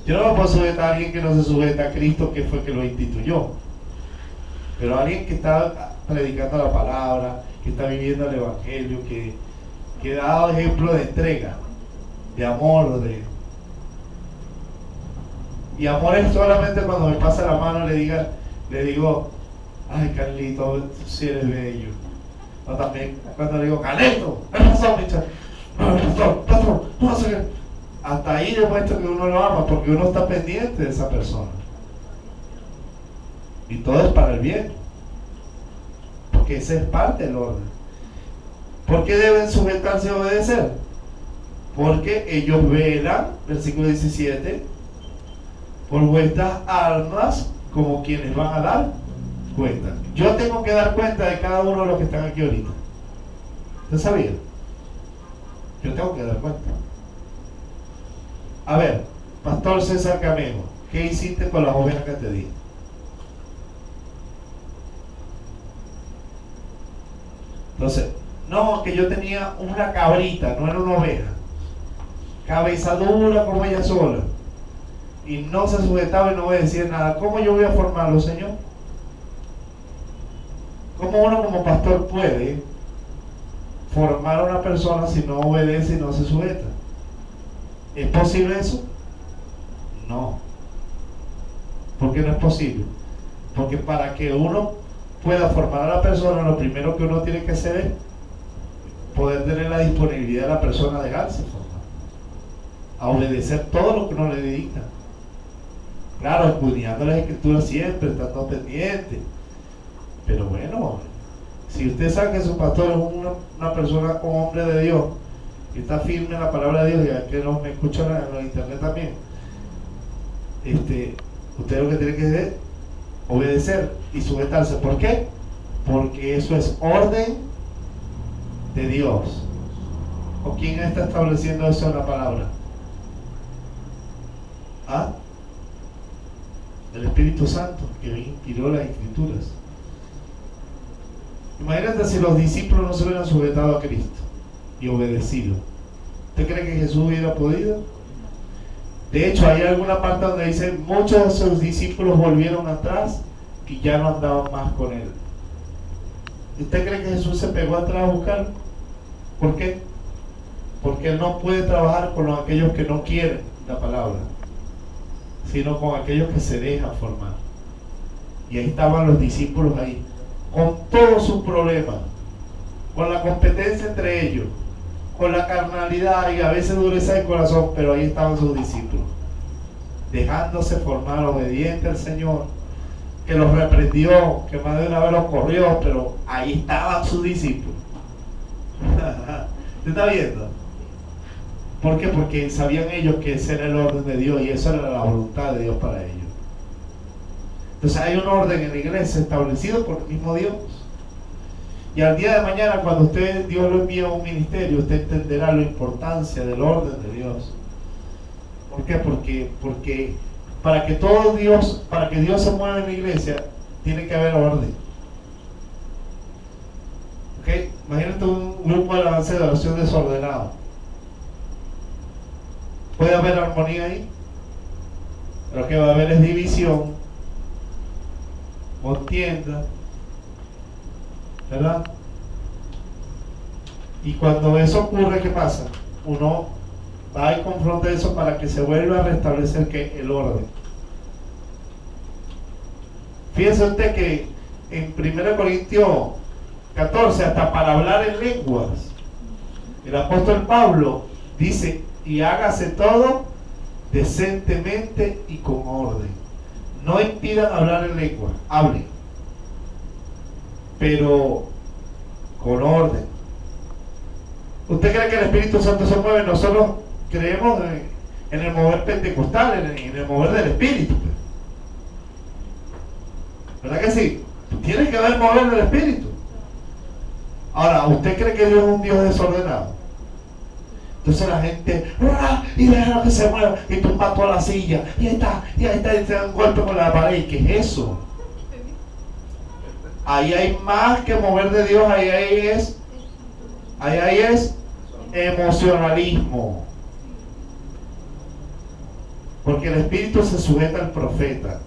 Yo no me puedo sujetar a alguien que no se sujeta a Cristo, que fue que lo instituyó, pero a alguien que está predicando la palabra, que está viviendo el evangelio, que ha dado ejemplo de entrega, de amor, y amor es solamente cuando me pasa la mano le digo, ay Carlito, tú sí eres bello. O también cuando le digo, Carlito, ¿qué pasó, pastor, no sé qué. Hasta ahí demuestro que uno lo ama, porque uno está pendiente de esa persona, y todo es para el bien, porque ese es parte del orden. ¿Por qué deben sujetarse y obedecer? Porque ellos velan, versículo 17, por vuestras almas como quienes van a dar cuenta. Yo tengo que dar cuenta de cada uno de los que están aquí ahorita. ¿Usted sabía? Yo tengo que dar cuenta. A ver, Pastor César Camejo, ¿qué hiciste con las ovejas que te di? Entonces, no, que yo tenía una cabrita, no era una oveja, cabeza dura como ella sola, y no se sujetaba y no obedecía nada. ¿Cómo yo voy a formarlo, Señor? ¿Cómo uno como pastor puede formar a una persona si no obedece y no se sujeta? ¿Es posible eso? No. ¿Por qué no es posible? Porque para que uno pueda formar a la persona, lo primero que uno tiene que hacer es poder tener la disponibilidad de la persona a dejarse formar, a obedecer todo lo que uno le dicta. Claro, escudriñando las escrituras siempre, estando pendiente. Pero bueno, si usted sabe que su pastor es una persona con hombre de Dios, que está firme en la palabra de Dios, y a que no me escuchan en la internet también, usted lo que tiene que hacer es obedecer y sujetarse. ¿Por qué? Porque eso es orden de Dios. ¿O quién está estableciendo eso en la palabra? El Espíritu Santo, que inspiró las escrituras. Imagínate si los discípulos no se hubieran sujetado a Cristo y obedecido. ¿Usted cree que Jesús hubiera podido? De hecho, hay alguna parte donde dice, muchos de sus discípulos volvieron atrás y ya no andaban más con él. ¿Usted cree que Jesús se pegó atrás a buscarlo? ¿Por qué? Porque él no puede trabajar con aquellos que no quieren la palabra, sino con aquellos que se dejan formar. Y ahí estaban los discípulos ahí, con todos sus problemas, con la competencia entre ellos, con la carnalidad y a veces dureza de corazón, pero ahí estaban sus discípulos, dejándose formar, obediente al Señor, que los reprendió, que más de una vez los corrió, pero ahí estaban sus discípulos. ¿Usted está viendo? ¿Por qué? Porque sabían ellos que ese era el orden de Dios y eso era la voluntad de Dios para ellos. Entonces hay un orden en la iglesia establecido por el mismo Dios. Y al día de mañana, cuando Dios lo envía a un ministerio, usted entenderá la importancia del orden de Dios. ¿Por qué? Porque para que Dios se mueva en la iglesia, tiene que haber orden. ¿Ok? Imagínate un grupo de alabanza de oración desordenado. ¿Puede haber armonía ahí? Lo que va a haber es división, contienda, ¿verdad? Y cuando eso ocurre, ¿qué pasa? Uno va y confronta eso para que se vuelva a restablecer el orden. Fíjense usted que en 1 Corintios 14, hasta para hablar en lenguas, el apóstol Pablo dice, y hágase todo decentemente y con orden. No impidan hablar en lengua, hablen, pero con orden. ¿Usted cree que el Espíritu Santo se mueve? Nosotros creemos en el mover pentecostal, en el mover del Espíritu. ¿Verdad que sí? Tiene que haber mover del Espíritu. Ahora, ¿usted cree que Dios es un Dios desordenado? Entonces la gente, y déjalo que se mueva, y tumba toda la silla, y ahí está, y te da un golpe con la pared. ¿Qué es eso? Ahí hay más que mover de Dios, ahí es emocionalismo. Porque el Espíritu se sujeta al profeta.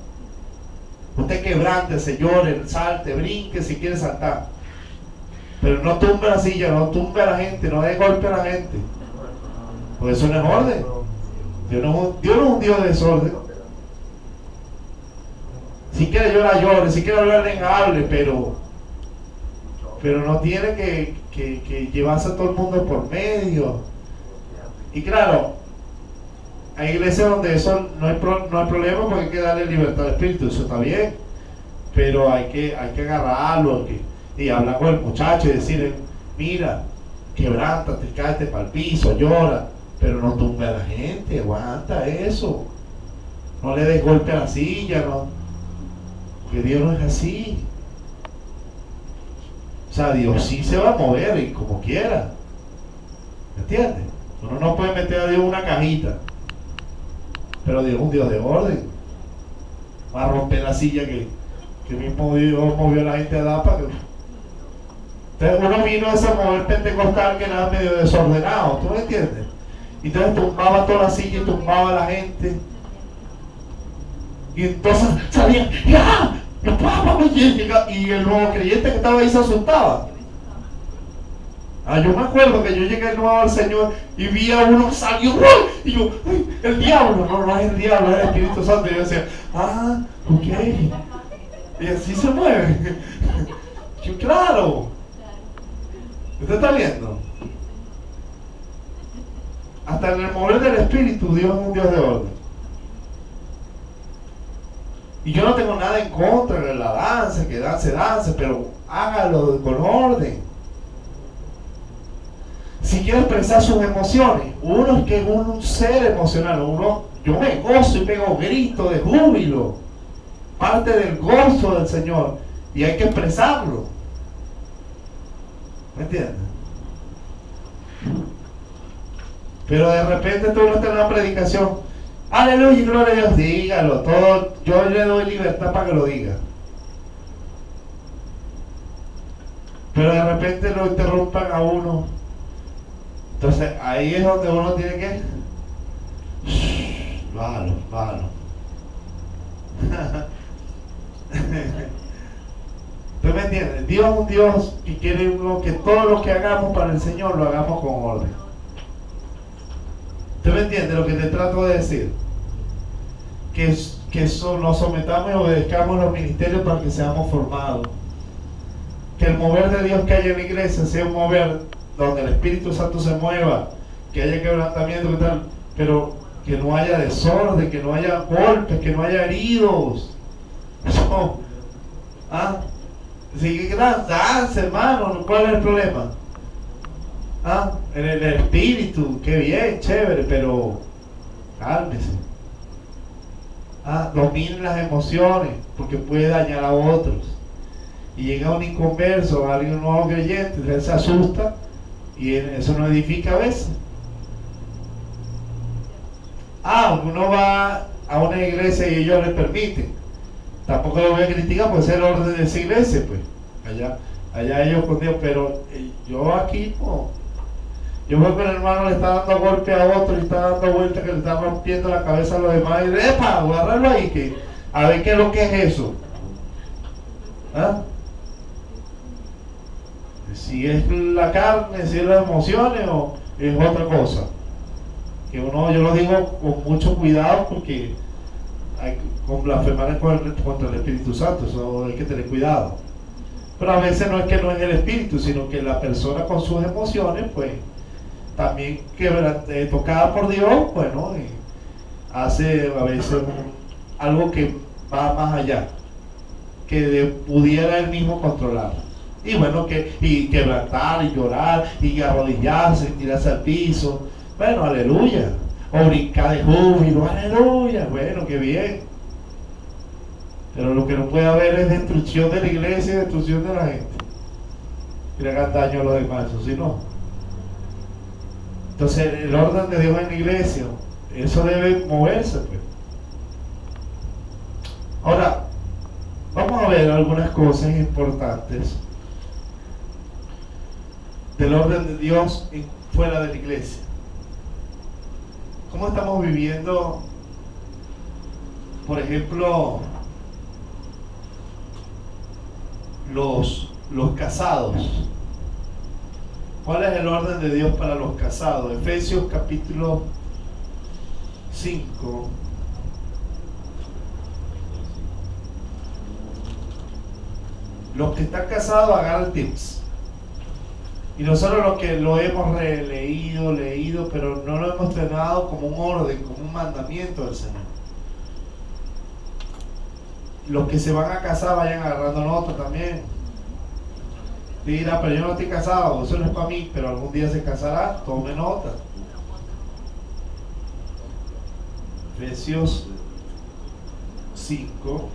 Usted quebrante, se llore, salte, brinque si quiere saltar. Pero no tumbe la silla, no tumbe a la gente, no dé golpe a la gente. Porque eso no es orden. Dios no es un Dios de desorden. Si quiere llorar, llore. Si quiere hablar, hable, pero no tiene que llevarse a todo el mundo por medio. Y claro, hay iglesias donde eso no hay problema, porque hay que darle libertad al espíritu, eso está bien. Pero hay que agarrarlo y hablar con el muchacho y decirle, mira, quebrántate, cáete para el piso, llora. Pero no tumbe a la gente, aguanta eso. No le des golpe a la silla, no. Porque Dios no es así. O sea, Dios sí se va a mover y como quiera. ¿Me entiendes? Uno no puede meter a Dios en una cajita. Pero Dios es un Dios de orden. Va a romper la silla que mismo Dios movió a la gente a Dapa. Entonces uno vino a ese mover pentecostal que era medio desordenado. ¿Tú me entiendes? Y entonces tumbaba toda la silla y tumbaba a la gente. Y entonces salían, ¡ya! Y el nuevo creyente que estaba ahí se asustaba. Yo me acuerdo que yo llegué de nuevo al Señor y vi a uno salió, y yo, ¡ay, el diablo! No es el diablo, es el Espíritu Santo. Y yo decía, ok. Y así se mueve. Yo, claro. ¿Usted está viendo? Hasta en el mover del Espíritu, Dios es un Dios de orden. Y yo no tengo nada en contra de la danza, que dance, pero hágalo con orden. Si quiere expresar sus emociones, uno es que es un ser emocional, yo me gozo y pego grito de júbilo, parte del gozo del Señor, y hay que expresarlo. ¿Me entiendes? Pero de repente tú no estás en una predicación, aleluya, gloria a Dios, dígalo, todo, yo le doy libertad para que lo diga. pero de repente lo interrumpan a uno. Entonces ahí es donde uno tiene que bájalo. ¿Usted me entiende? Dios es un Dios que quiere que todo lo que hagamos para el Señor lo hagamos con orden. ¿Usted me entiende lo que te trato de decir? Que nos sometamos y obedezcamos los ministerios para que seamos formados. Que el mover de Dios que haya en la iglesia sea un mover donde el Espíritu Santo se mueva, que haya quebrantamiento y tal, pero que no haya desorden, que no haya golpes, que no haya heridos. Eso, sí, danza, hermano, ¿cuál es el problema? En el espíritu, qué bien, chévere, pero cálmese. Dominen las emociones, porque puede dañar a otros. Y llega un inconverso, alguien nuevo creyente, él se asusta y eso no edifica a veces. Uno va a una iglesia y ellos le permiten. Tampoco lo voy a criticar porque ese es el orden de esa iglesia, pues. Allá ellos con Dios, pero yo aquí no. Yo veo que el hermano le está dando golpe a otro y está dando vueltas, que le está rompiendo la cabeza a los demás. Y ¡epa! Agarrarlo ahí, a ver qué es lo que es eso. Si es la carne, si es las emociones o es otra cosa. Que yo lo digo con mucho cuidado porque con blasfemar contra el Espíritu Santo, eso hay que tener cuidado. Pero a veces no es que no es el Espíritu, sino que la persona con sus emociones, pues, también tocada por Dios, bueno, hace a veces algo que va más allá, que pudiera él mismo controlar. Y bueno, y quebrantar, y llorar, y arrodillarse, y tirarse al piso. Bueno, aleluya. O brincar de júbilo, aleluya. Bueno, qué bien. Pero lo que no puede haber es destrucción de la iglesia y destrucción de la gente. Que le hagan daño a los demás, eso sí no. Entonces, el orden de Dios en la iglesia, eso debe moverse, pues. Ahora, vamos a ver algunas cosas importantes del orden de Dios fuera de la iglesia. ¿Cómo estamos viviendo, por ejemplo, los casados? ¿Cuál es el orden de Dios para los casados? Efesios capítulo 5. Los que están casados agarran tips. Y nosotros los que lo hemos leído, pero no lo hemos tenido como un orden, como un mandamiento del Señor. Los que se van a casar vayan agarrando nota también. Dirá, pero yo no estoy casado, eso no es para mí, pero algún día se casará, tome nota. Efesios 5.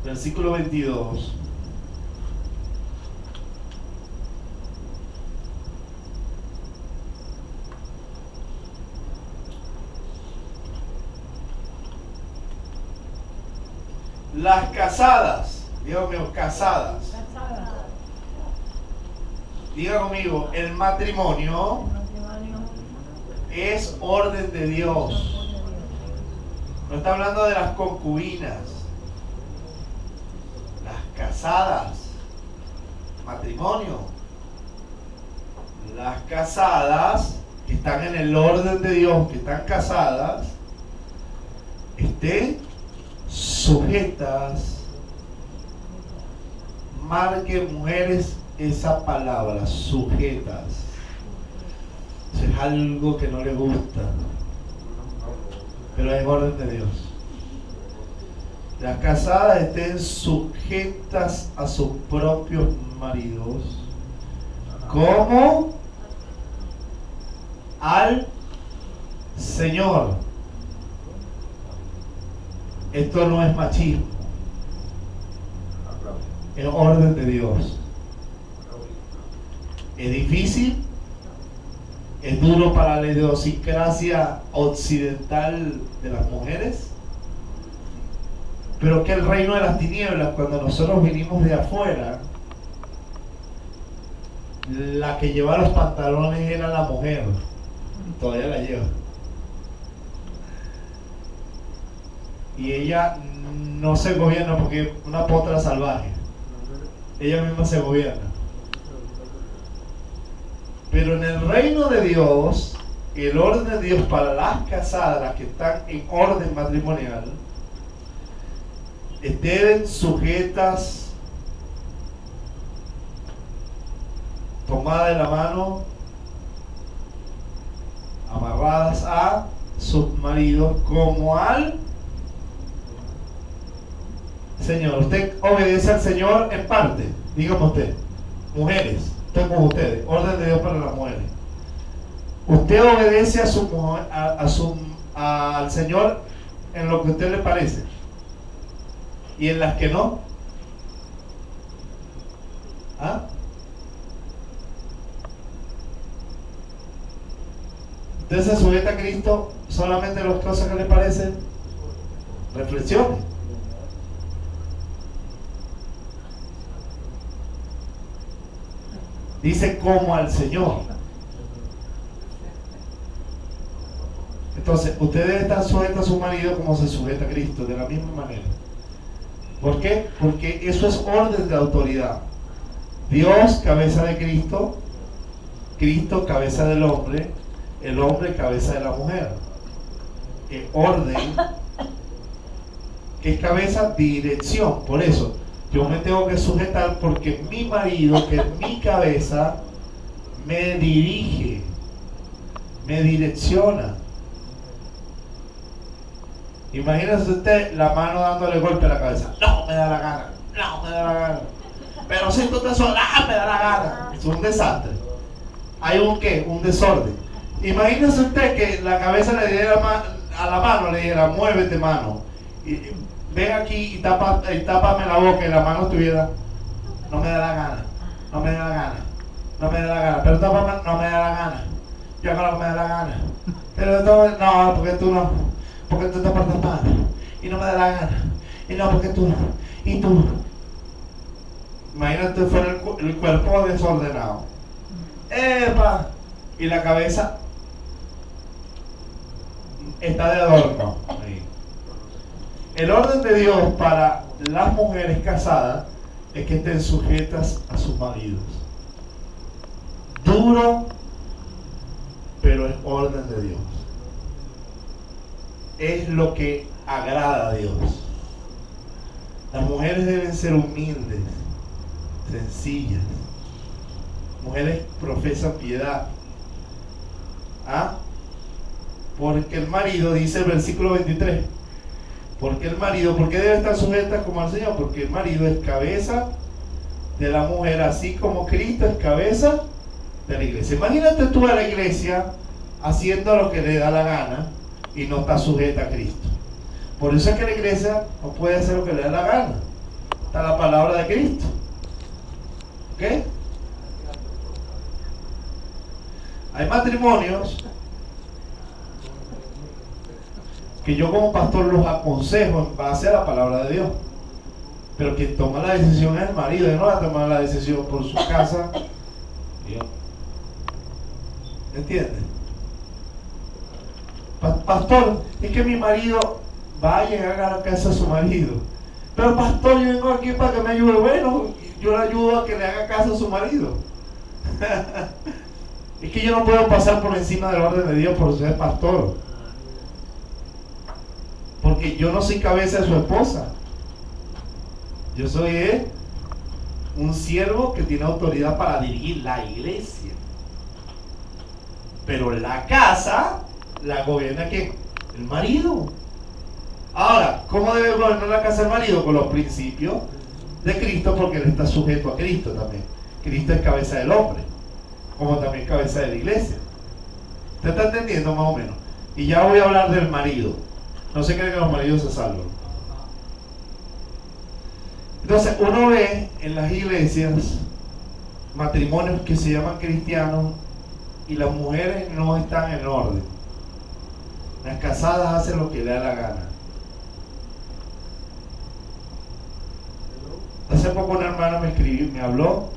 Versículo 22. Las casadas, Dios mío, casadas. Diga conmigo, el matrimonio es orden de Dios. No está hablando de las concubinas. Las casadas, matrimonio. Las casadas que están en el orden de Dios, que están casadas, estén sujetas. Marque, mujeres, esa palabra, sujetas. Eso es algo que no le gusta, pero es orden de Dios. Las casadas estén sujetas a sus propios maridos como al Señor. Esto no es machismo, es orden de Dios. Es difícil, es duro para la idiosincrasia occidental de las mujeres, Pero que el reino de las tinieblas, cuando nosotros vinimos de afuera, la que llevaba los pantalones era la mujer. Todavía la lleva. Y ella no se gobierna porque es una potra salvaje. Ella misma se gobierna. Pero en el reino de Dios, el orden de Dios para las casadas, las que están en orden matrimonial, estén sujetas, tomadas de la mano, amarradas a sus maridos como al Señor. Usted obedece al Señor en parte. Dígame usted, mujeres, estoy con ustedes, orden de Dios para las mujeres. Usted obedece a su mujer, al Señor en lo que a usted le parece, y en las que no. ¿Ah? ¿Usted se sujeta a Cristo solamente en las cosas que le parecen? Reflexione. Dice como al Señor. Entonces, usted debe estar sujeto a su marido como se sujeta a Cristo, de la misma manera. ¿Por qué? Porque eso es orden de autoridad. Dios, cabeza de Cristo, Cristo, cabeza del hombre, el hombre, cabeza de la mujer. El orden, que es cabeza, dirección. Por eso, yo me tengo que sujetar porque mi marido, que es mi cabeza, me dirige, me direcciona. Imagínese usted la mano dándole golpe a la cabeza. No me da la gana, no me da la gana. Pero si tú te solas, me da la gana. Es un desastre. Hay un qué, un desorden. Imagínese usted que la cabeza le diera a la mano, le dijera, muévete mano. Y ven aquí y tápame la boca y la mano estuviera, no me da la gana, no me da la gana, no me da la gana, pero tápame, no me da la gana, yo hago lo que me da la gana, pero no, porque tú te portas mal, y no me da la gana, y no, porque tú, y tú. Imagínate fuera el cuerpo desordenado, ¡epa! Y la cabeza está de adorno. El orden de Dios para las mujeres casadas es que estén sujetas a sus maridos. Duro, pero es orden de Dios. Es lo que agrada a Dios. Las mujeres deben ser humildes, sencillas. Mujeres profesan piedad. ¿Ah? Porque el marido, dice el versículo 23, porque el marido, ¿por qué debe estar sujeta como al Señor? Porque el marido es cabeza de la mujer, así como Cristo es cabeza de la iglesia. Imagínate tú a la iglesia haciendo lo que le da la gana y no está sujeta a Cristo. Por eso es que la iglesia no puede hacer lo que le da la gana. Está la palabra de Cristo. ¿Ok? Hay matrimonios que yo como pastor los aconsejo en base a la palabra de Dios, pero quien toma la decisión es el marido. Él no va a tomar la decisión por su casa. Dios. ¿Entiendes? Pastor, es que mi marido va a llegar a la casa de su marido, pero pastor, yo vengo aquí para que me ayude. Bueno, yo le ayudo a que le haga caso a su marido. Es que yo no puedo pasar por encima del orden de Dios por ser pastor, porque yo no soy cabeza de su esposa. Yo soy un siervo que tiene autoridad para dirigir la iglesia, pero la casa la gobierna ¿quién? El marido. Ahora, ¿cómo debe gobernar la casa el marido? Con los principios de Cristo, porque él está sujeto a Cristo también. Cristo es cabeza del hombre, como también cabeza de la iglesia. ¿Usted está entendiendo más o menos? Y ya voy a hablar del marido. No se cree que los maridos se salvan. Entonces uno ve en las iglesias matrimonios que se llaman cristianos y las mujeres no están en orden. Las casadas hacen lo que le da la gana. Hace poco una hermana me habló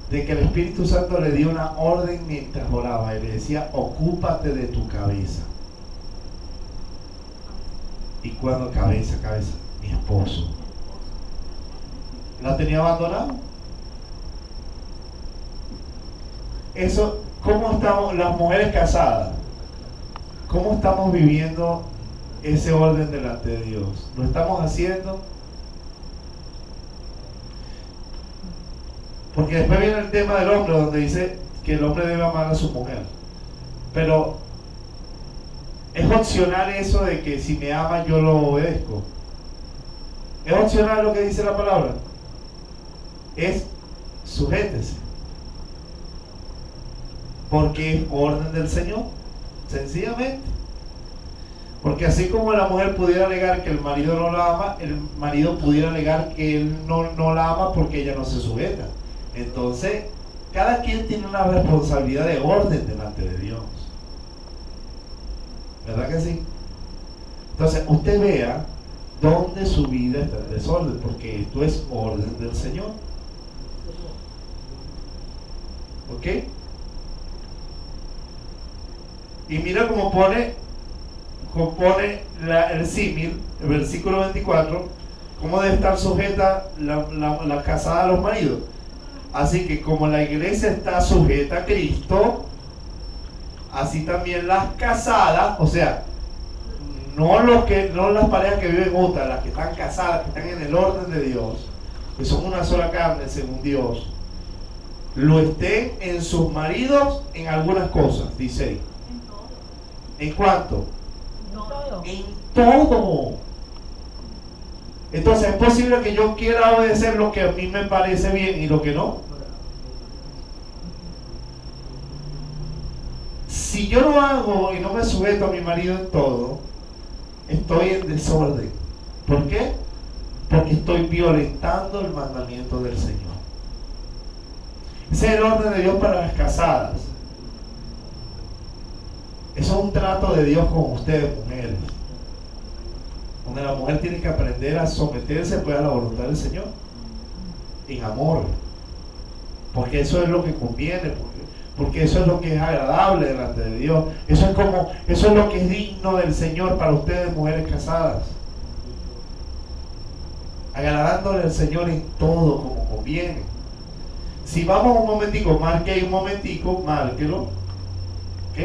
de que el Espíritu Santo le dio una orden mientras oraba y le decía: ocúpate de tu cabeza. ¿Y cuando cabeza? Mi esposo. ¿La tenía abandonado? Eso, ¿cómo estamos las mujeres casadas? ¿Cómo estamos viviendo ese orden delante de Dios? ¿Lo estamos haciendo? Porque después viene el tema del hombre, donde dice que el hombre debe amar a su mujer. Pero es opcional eso de que si me ama yo lo obedezco. Es opcional lo que dice la palabra. Es sujétese. Porque es orden del Señor. Sencillamente. Porque así como la mujer pudiera alegar que el marido no la ama, el marido pudiera alegar que él no la ama porque ella no se sujeta. Entonces, cada quien tiene una responsabilidad de orden delante de Dios. ¿Verdad que sí? Entonces, usted vea dónde su vida está en desorden, porque esto es orden del Señor. ¿Ok? Y mira cómo pone el símil, el versículo 24, cómo debe estar sujeta la casada a los maridos. Así que como la iglesia está sujeta a Cristo, así también las casadas, o sea, no las parejas que viven juntas, las que están casadas, que están en el orden de Dios, que son una sola carne según Dios, lo estén en sus maridos en algunas cosas, dice ahí. ¿En cuánto? En todo. Entonces, ¿es posible que yo quiera obedecer lo que a mí me parece bien y lo que no? Si yo no hago y no me sujeto a mi marido en todo, estoy en desorden. ¿Por qué? Porque estoy violentando el mandamiento del Señor. Ese es el orden de Dios para las casadas. Eso es un trato de Dios con ustedes, mujeres, donde la mujer tiene que aprender a someterse pues a la voluntad del Señor en amor, porque eso es lo que conviene, porque eso es lo que es agradable delante de Dios. Eso es lo que es digno del Señor para ustedes, mujeres casadas, agradándole al Señor en todo como conviene. Si vamos un momentico, marque ahí un momentico, márquelo, ¿ok?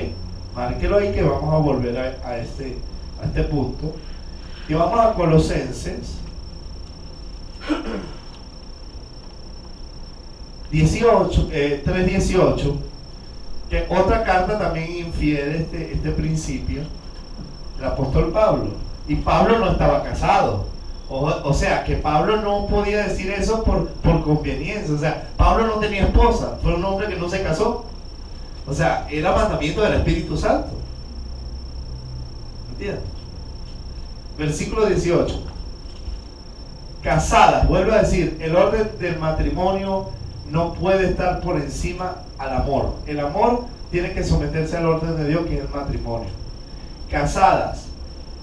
Márquelo ahí, que vamos a volver a este punto. Y vamos a Colosenses 3:18, que otra carta también infiere este principio, el apóstol Pablo. Y Pablo no estaba casado. O sea, que Pablo no podía decir eso por conveniencia. O sea, Pablo no tenía esposa, fue un hombre que no se casó. O sea, era mandamiento del Espíritu Santo. ¿Entiendes? Versículo 18. Casadas, vuelvo a decir, el orden del matrimonio no puede estar por encima al amor. El amor tiene que someterse al orden de Dios, que es el matrimonio. Casadas,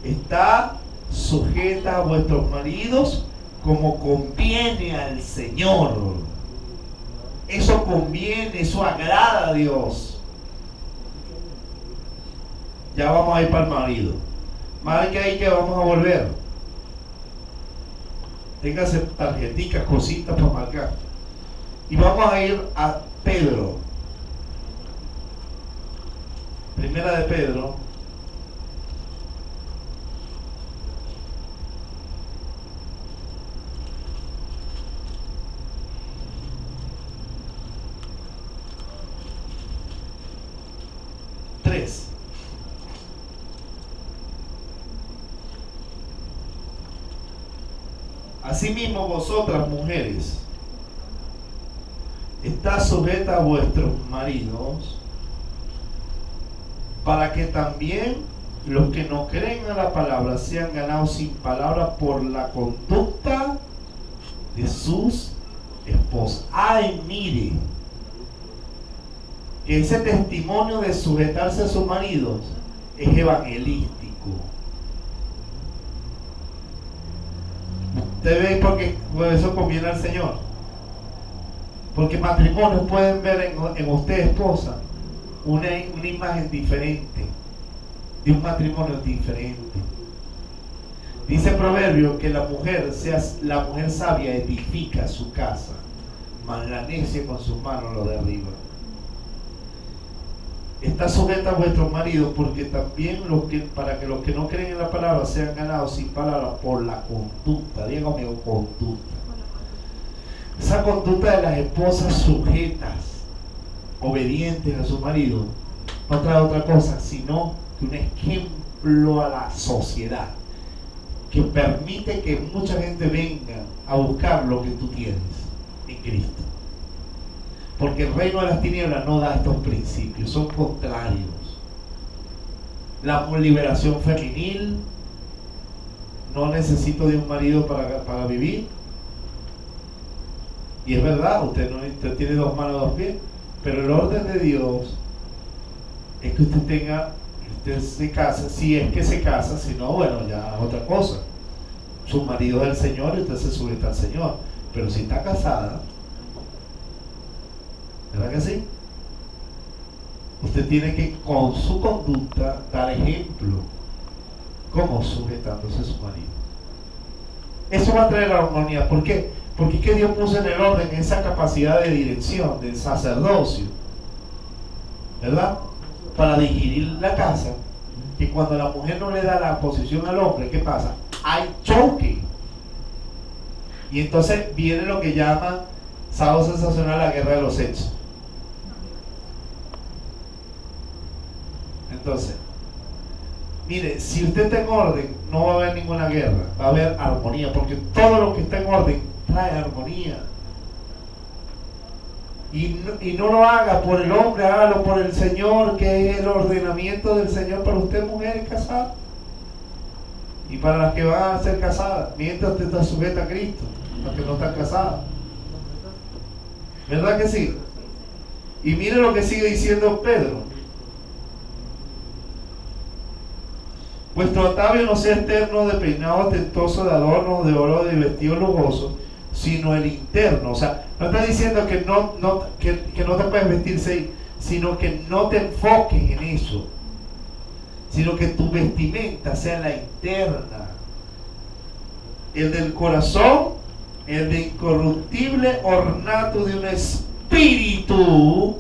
está sujeta a vuestros maridos como conviene al Señor. Eso conviene, eso agrada a Dios. Ya vamos a ir para el marido. Marque ahí que vamos a volver. Téngase tarjeticas, cositas para marcar. Y vamos a ir a Pedro. Primera de Pedro. Asimismo vosotras, mujeres, está sujeta a vuestros maridos, para que también los que no creen a la palabra sean ganados sin palabra por la conducta de sus esposas. Ay, mire, que ese testimonio de sujetarse a sus maridos es evangelístico. Usted ve porque por eso conviene al Señor. Porque matrimonios pueden ver en usted, esposa, una imagen diferente, de un matrimonio diferente. Dice Proverbio que la mujer sabia edifica su casa, mas la necia con sus manos lo derriba. Está sujeta a vuestros maridos, porque también para que los que no creen en la palabra sean ganados sin palabra por la conducta. Diga conmigo, conducta. Esa conducta de las esposas sujetas, obedientes a su marido, no trae otra cosa sino que un ejemplo a la sociedad, que permite que mucha gente venga a buscar lo que tú tienes en Cristo. Porque el reino de las tinieblas no da estos principios, son contrarios. La liberación femenil, no necesito de un marido para vivir. Y es verdad, usted tiene 2 manos, 2 pies, pero el orden de Dios es que usted se casa, si es que se casa, si no, bueno, ya es otra cosa. Su marido es el Señor y usted se sujeta al Señor. Pero si está casada, ¿verdad que sí? Usted tiene que con su conducta dar ejemplo, como sujetándose a su marido. Eso va a traer armonía. ¿Por qué? Porque es que Dios puso en el orden esa capacidad de dirección, del sacerdocio, ¿verdad? Para dirigir la casa, que cuando la mujer no le da la posición al hombre, ¿qué pasa? Hay choque. Y entonces viene lo que llama Sábado Sensacional, la guerra de los sexos. Entonces, mire, si usted está en orden, no va a haber ninguna guerra, va a haber armonía, porque todo lo que está en orden trae armonía. Y no lo haga por el hombre, hágalo por el Señor, que es el ordenamiento del Señor para usted, mujer casada, y para las que van a ser casadas, mientras usted está sujeta a Cristo, las que no están casadas. ¿Verdad que sí? Y mire lo que sigue diciendo Pedro: vuestro atavio no sea externo de peinado ostentoso, de adornos, de oro, de vestido lujoso, sino el interno. O sea, no está diciendo que no te puedes vestirse, sino que no te enfoques en eso, sino que tu vestimenta sea la interna, el del corazón, el de incorruptible ornato de un espíritu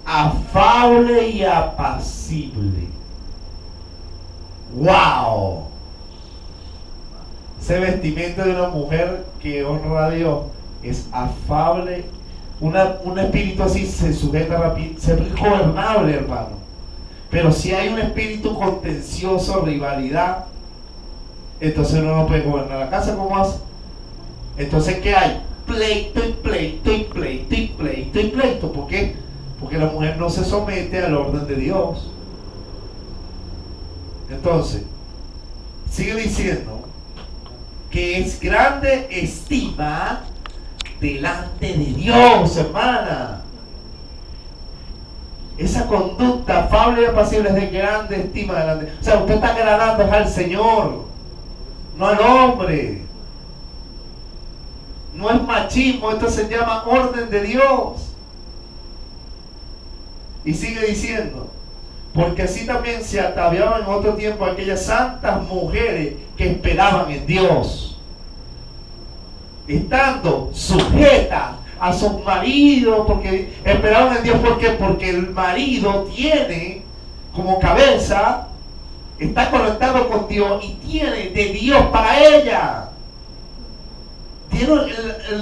afable y apacible. ¡Wow! Ese vestimenta de una mujer que honra a Dios es afable. Un espíritu así se sujeta rápido, se es gobernable, hermano. Pero si hay un espíritu contencioso, rivalidad, entonces uno no puede gobernar la casa. ¿Cómo hace? Entonces, ¿qué hay? Pleito y pleito y pleito y pleito y pleito. ¿Por qué? Porque la mujer no se somete al orden de Dios. Entonces, sigue diciendo que es grande estima delante de Dios, hermana. Esa conducta afable y apacible es de grande estima delante. O sea, usted está agradando al Señor, no al hombre. No es machismo, esto se llama orden de Dios. Y sigue diciendo: porque así también se ataviaban en otro tiempo aquellas santas mujeres que esperaban en Dios, estando sujetas a sus maridos, porque esperaban en Dios. ¿Por qué? Porque el marido tiene como cabeza, está conectado con Dios y tiene de Dios para ella. Tiene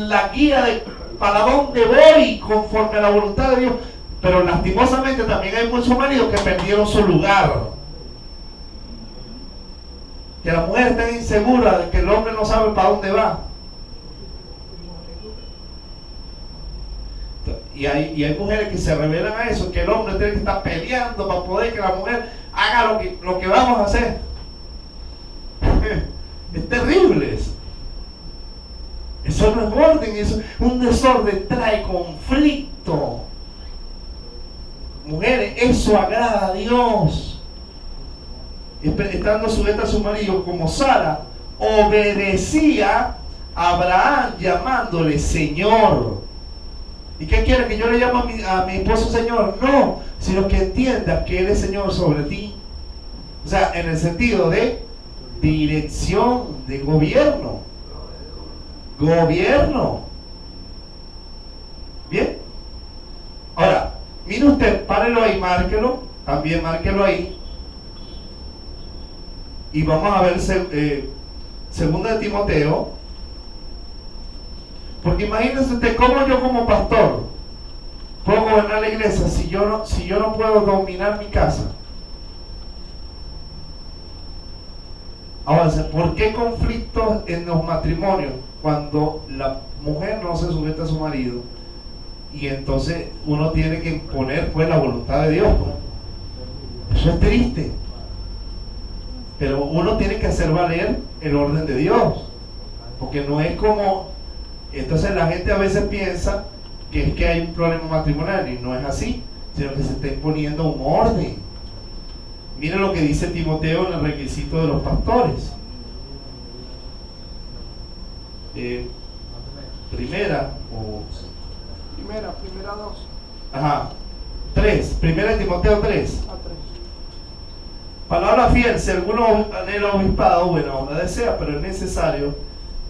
la guía de para dónde voy conforme a la voluntad de Dios. Pero lastimosamente también hay muchos maridos que perdieron su lugar. Que la mujer está insegura de que el hombre no sabe para dónde va. Y hay mujeres que se revelan a eso, que el hombre tiene que estar peleando para poder que la mujer haga lo que vamos a hacer. Es terrible eso. Eso no es orden, eso, un desorden trae conflicto. Mujeres, eso agrada a Dios. Estando sujeta a su marido, como Sara obedecía Abraham llamándole Señor. ¿Y qué quiere? ¿Que yo le llame a mi esposo Señor? No, sino que entienda que Él es Señor sobre ti. O sea, en el sentido de dirección, de gobierno. Gobierno. ¿Bien? Ahora, mire usted, párelo ahí, márquelo. También márquelo ahí. Y vamos a ver segunda de Timoteo. Porque imagínense usted cómo yo como pastor puedo gobernar la iglesia si yo no puedo dominar mi casa. Ahora, ¿por qué conflictos en los matrimonios cuando la mujer no se sujeta a su marido? Y entonces uno tiene que imponer pues la voluntad de Dios, ¿no? Eso es triste. Pero uno tiene que hacer valer el orden de Dios. Porque no es como... Entonces la gente a veces piensa que es que hay un problema matrimonial y no es así, sino que se está imponiendo un orden. Miren lo que dice Timoteo en el requisito de los pastores. Primera 2. Ajá. 3. Primera de Timoteo 3. Palabra fiel, si alguno anhela obispado, buena obra desea, pero es necesario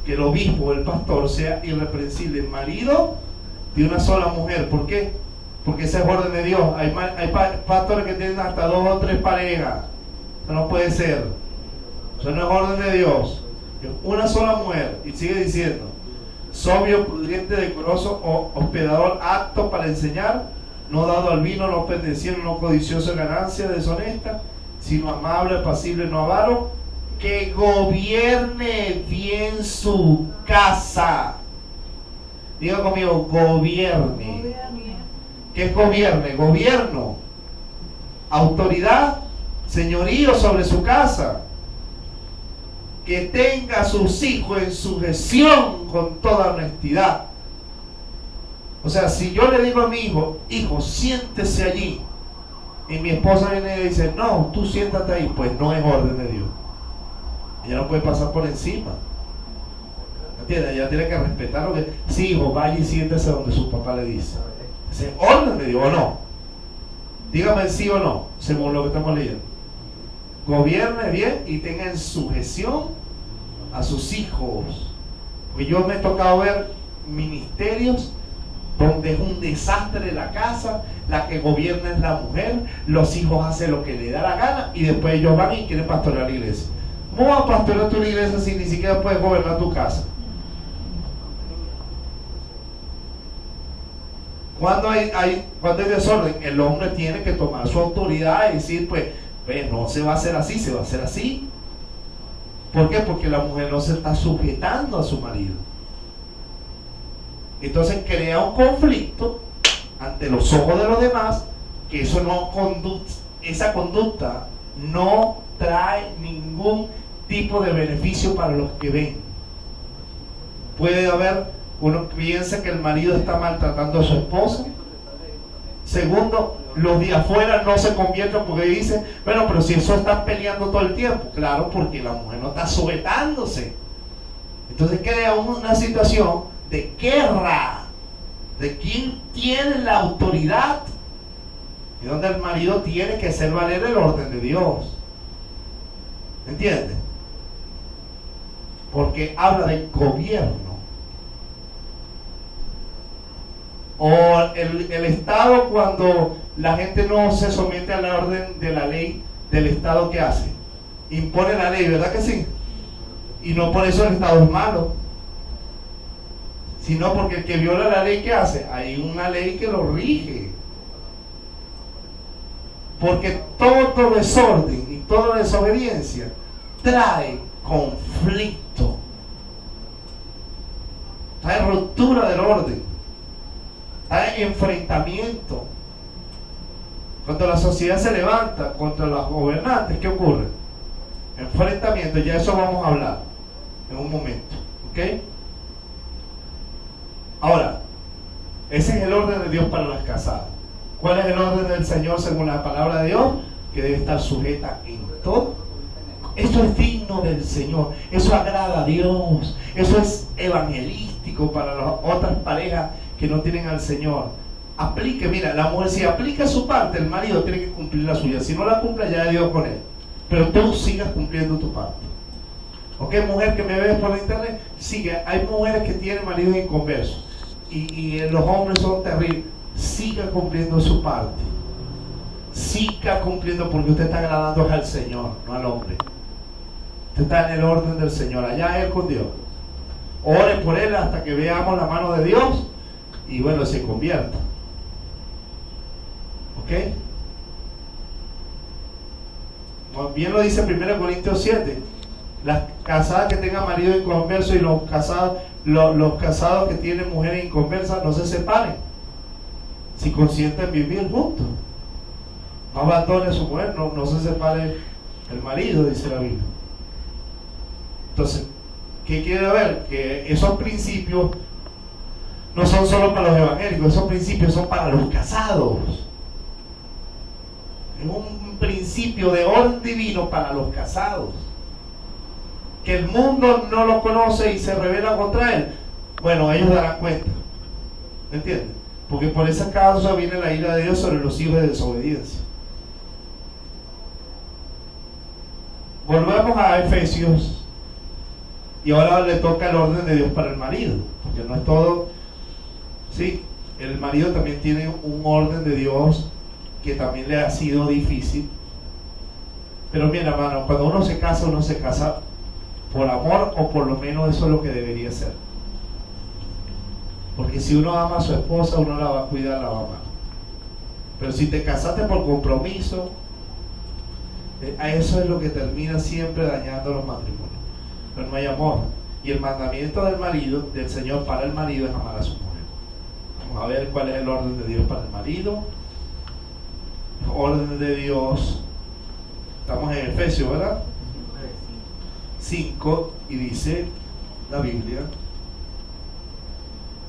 que el obispo o el pastor sea irreprensible, marido de una sola mujer. ¿Por qué? Porque esa es orden de Dios. Hay pastores que tienen hasta 2 o 3 parejas. Eso no puede ser. Eso no es orden de Dios. Una sola mujer. Y sigue diciendo: sobrio, prudente, decoroso, hospedador, apto para enseñar, no dado al vino, no pendenciero, no codicioso de ganancia deshonesta, sino amable, apacible, no avaro, que gobierne bien su casa. Diga conmigo, gobierne. ¿Qué es gobierne? Gobierno, autoridad, señorío sobre su casa. Que tenga a sus hijos en sujeción con toda honestidad. O sea, si yo le digo a mi hijo, siéntese allí, y mi esposa viene y dice, no, tú siéntate ahí, pues no es orden de Dios. Ella no puede pasar por encima. ¿Entiendes? Ella tiene que respetar lo que... Sí, hijo, vaya y siéntese donde su papá le dice. ¿Es orden de Dios o no? Dígame sí o no, según lo que estamos leyendo. Gobierne bien y tenga en sujeción a sus hijos. Porque yo me he tocado ver ministerios donde es un desastre la casa, la que gobierna es la mujer, los hijos hacen lo que le da la gana y después ellos van y quieren pastorear la iglesia. ¿Cómo vas a pastorear tu iglesia si ni siquiera puedes gobernar tu casa? Cuando hay desorden, el hombre tiene que tomar su autoridad y decir, pues no se va a hacer así, se va a hacer así. ¿Por qué? Porque la mujer no se está sujetando a su marido. Entonces crea un conflicto ante los ojos de los demás, que eso esa conducta no trae ningún tipo de beneficio para los que ven. Puede haber, uno piensa que el marido está maltratando a su esposa. Segundo, los de afuera no se convierten porque dicen, bueno, pero si eso están peleando todo el tiempo. Claro, porque la mujer no está sujetándose. Entonces crea una situación de guerra, de quién tiene la autoridad, y donde el marido tiene que hacer valer el orden de Dios. ¿Entiende? Porque habla de gobierno. O el Estado, cuando la gente no se somete a la orden de la ley del Estado, ¿qué hace? Impone la ley, ¿verdad que sí? Y no por eso el Estado es malo, sino porque el que viola la ley, ¿qué hace? Hay una ley que lo rige. Porque todo desorden y toda desobediencia trae conflicto, trae ruptura del orden, trae enfrentamiento. Cuando la sociedad se levanta contra los gobernantes, ¿qué ocurre? Enfrentamiento. Ya eso vamos a hablar en un momento, ¿ok? Ahora, ese es el orden de Dios para las casadas. ¿Cuál es el orden del Señor según la palabra de Dios? Que debe estar sujeta en todo, Eso es digno del Señor. Eso agrada a Dios. Eso es evangelístico para las otras parejas que no tienen al Señor. Aplique, mira, la mujer si aplica su parte, el marido tiene que cumplir la suya. Si no la cumple, ya es Dios con él. Pero tú sigas cumpliendo tu parte. ¿Ok, mujer que me ves por internet? Sigue. Hay mujeres que tienen maridos inconversos. Y los hombres son terribles. Siga cumpliendo su parte. Siga cumpliendo, porque usted está agradando al Señor, no al hombre. Usted está en el orden del Señor. Allá Él con Dios. Ore por Él hasta que veamos la mano de Dios. Y bueno, se convierta. ¿Ok? Bien lo dice 1 Corintios 7. Las casadas que tengan marido inconverso y los casados que tienen mujeres inconversas no se separen si consienten vivir juntos. No abandone a su mujer, no se separe el marido, dice la Biblia. Entonces, ¿qué quiere ver? Que esos principios no son solo para los evangélicos, esos principios son para los casados. Es un principio de orden divino para los casados. Que el mundo no lo conoce y se revela contra él. Bueno, ellos darán cuenta. ¿Me entiendes? Porque por esa causa viene la ira de Dios sobre los hijos de desobediencia. Volvemos a Efesios. Y ahora le toca el orden de Dios para el marido. Porque no es todo. Sí, el marido también tiene un orden de Dios que también le ha sido difícil. Pero mira, hermano, cuando uno se casa por amor, o por lo menos eso es lo que debería ser. Porque si uno ama a su esposa, uno la va a cuidar, la va a amar. Pero si te casaste por compromiso, eso es lo que termina siempre dañando los matrimonios. Pero no hay amor. Y el mandamiento del marido, del Señor para el marido, es amar a su mujer. Vamos a ver cuál es el orden de Dios para el marido. Orden de Dios. Estamos en Efesios, ¿verdad? 5, y dice la Biblia,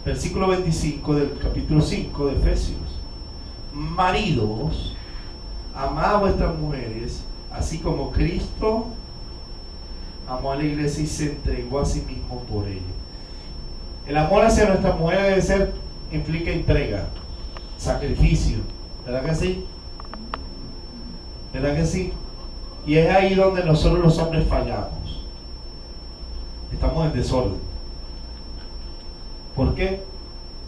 versículo 25 del capítulo 5 de Efesios: maridos, amad a vuestras mujeres, así como Cristo amó a la iglesia y se entregó a sí mismo por ella. El amor hacia nuestras mujeres implica entrega, sacrificio, ¿verdad que sí? ¿Verdad que sí? Y es ahí donde nosotros los hombres fallamos. Estamos en desorden. ¿Por qué?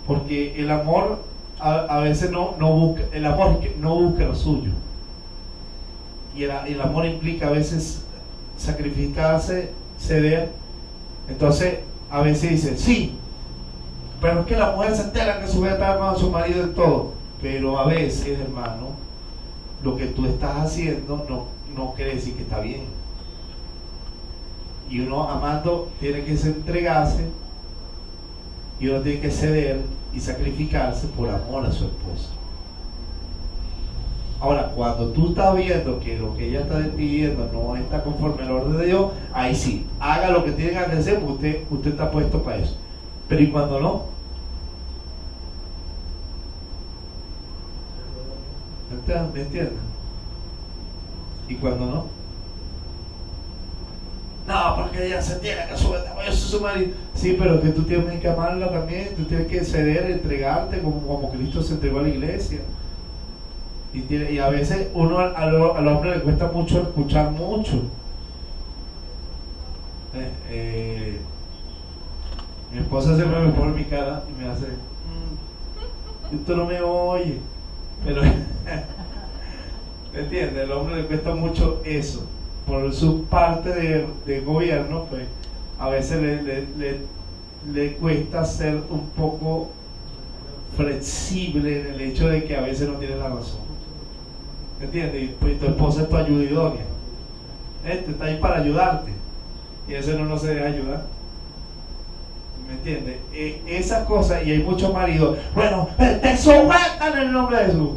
Porque el amor a veces no busca, el amor no busca lo suyo. Y el amor implica a veces sacrificarse, ceder. Entonces a veces dicen, sí, pero es que la mujer se entera que su mujer está amando a su marido en todo. Pero a veces, hermano, lo que tú estás haciendo no quiere decir que está bien. Y uno amando tiene que entregarse, y uno tiene que ceder y sacrificarse por amor a su esposa. Ahora, cuando tú estás viendo que lo que ella está pidiendo no está conforme al orden de Dios, ahí sí, haga lo que tiene que hacer, porque usted está puesto para eso. Pero ¿y cuando no? ¿Me entienden? ¿Y cuando no? No, porque ella se tiene que yo soy su marido. Sí, pero que tú tienes que amarla también. Tú tienes que ceder, entregarte como Cristo se entregó a la iglesia. Y a veces al hombre le cuesta mucho escuchar mucho. Mi esposa siempre me pone mi cara y me hace tú no me oyes. Pero ¿me entiendes? Al hombre le cuesta mucho eso. Por su parte de gobierno, pues a veces le cuesta ser un poco flexible en el hecho de que a veces no tiene la razón. ¿Me entiendes? Y pues tu esposa es tu ayuda idónea. Está ahí para ayudarte. Y ese no se deja ayudar. ¿Me entiendes? Esas cosas, y hay muchos maridos, bueno, te sujetan en el nombre de Jesús.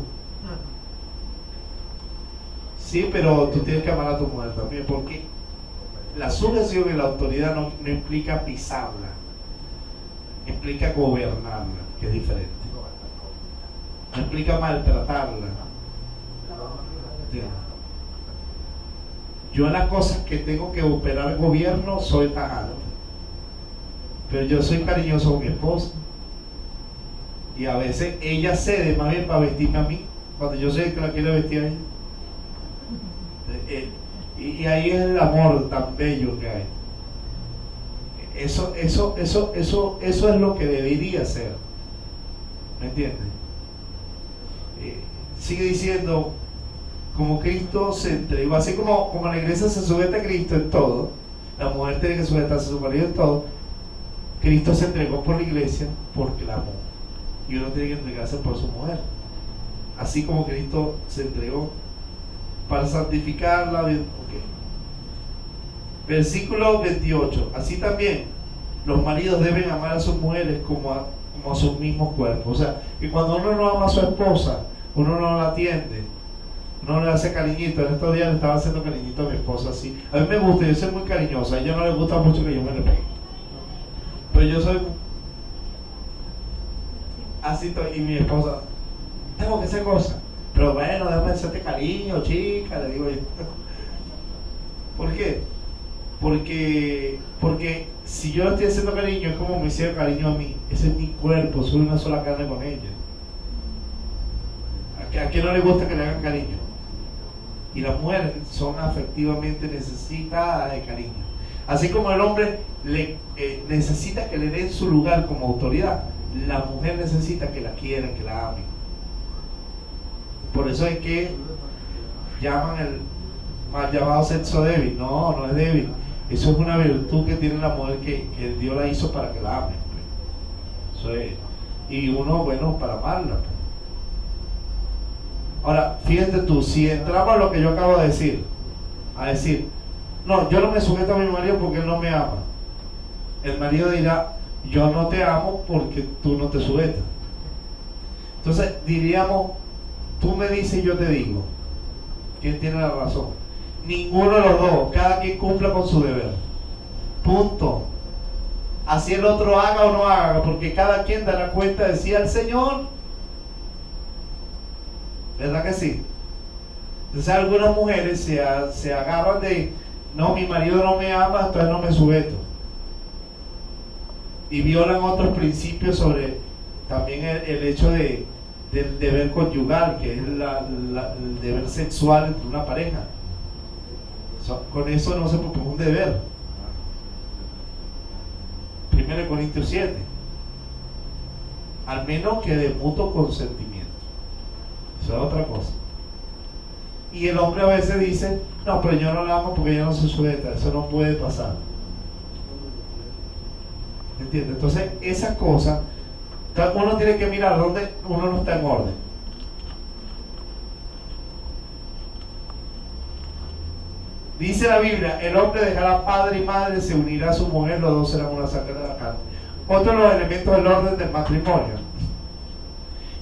Sí, pero tú tienes que amar a tu mujer también, porque la sujeción y la autoridad no implica pisarla, implica gobernarla, que es diferente. No implica maltratarla. Yo en las cosas que tengo que operar el gobierno soy tajante. Pero yo soy cariñoso con mi esposa. Y a veces ella cede más bien para vestirme a mí, cuando yo sé que la quiero vestir a ella. Y ahí es el amor tan bello que hay. Eso es lo que debería ser. ¿Me entiendes? Sigue diciendo, como Cristo se entregó, así como la iglesia se sujeta a Cristo en todo, la mujer tiene que sujetarse a su marido en todo. Cristo se entregó por la iglesia porque la amó. Y uno tiene que entregarse por su mujer. Así como Cristo se entregó para santificarla. Okay. Versículo 28. Así también los maridos deben amar a sus mujeres como a sus mismos cuerpos. O sea, que cuando uno no ama a su esposa, uno no la atiende, no le hace cariñito. En estos días le estaba haciendo cariñito a mi esposa así. A mí me gusta, yo soy muy cariñosa. A ella no le gusta mucho que yo me le pegue. Pero yo soy así, y mi esposa, tengo que hacer cosas. Pero bueno, déjame hacerte cariño, chica, le digo yo. ¿Por qué? Porque si yo le estoy haciendo cariño, es como me hicieron cariño a mí. Ese es mi cuerpo, soy una sola carne con ella. ¿A quién no le gusta que le hagan cariño? Y las mujeres son afectivamente necesitadas de cariño. Así como el hombre necesita que le den su lugar como autoridad, la mujer necesita que la quieran, que la amen. Por eso es que llaman el mal llamado sexo débil. No, no es débil. Eso es una virtud que tiene la mujer que Dios la hizo para que la amen. Eso es. Y uno, bueno, para amarla. Ahora, fíjate tú, si entramos a lo que yo acabo de decir, a decir, no, yo no me sujeto a mi marido porque él no me ama. El marido dirá, yo no te amo porque tú no te sujetas. Entonces diríamos, tú me dices y yo te digo. ¿Quién tiene la razón? Ninguno de los dos, cada quien cumpla con su deber. Punto. Así el otro haga o no haga, porque cada quien dará cuenta de sí al Señor. ¿Verdad que sí? Entonces algunas mujeres se agarran de, no, mi marido no me ama, entonces no me sujeto. Y violan otros principios sobre también el hecho del deber conyugal, que es el deber sexual entre una pareja. Con eso no se propone un deber. 1 Corintios 7. Al menos que de mutuo consentimiento. Eso es otra cosa. Y el hombre a veces dice, no, pero yo no la amo porque ella no se sujeta. Eso no puede pasar. ¿Entiendes? Entonces, esas cosas, uno tiene que mirar dónde uno no está en orden. Dice la Biblia, el hombre dejará padre y madre, se unirá a su mujer, los dos serán una sangre de la carne. Otro de los elementos del orden del matrimonio.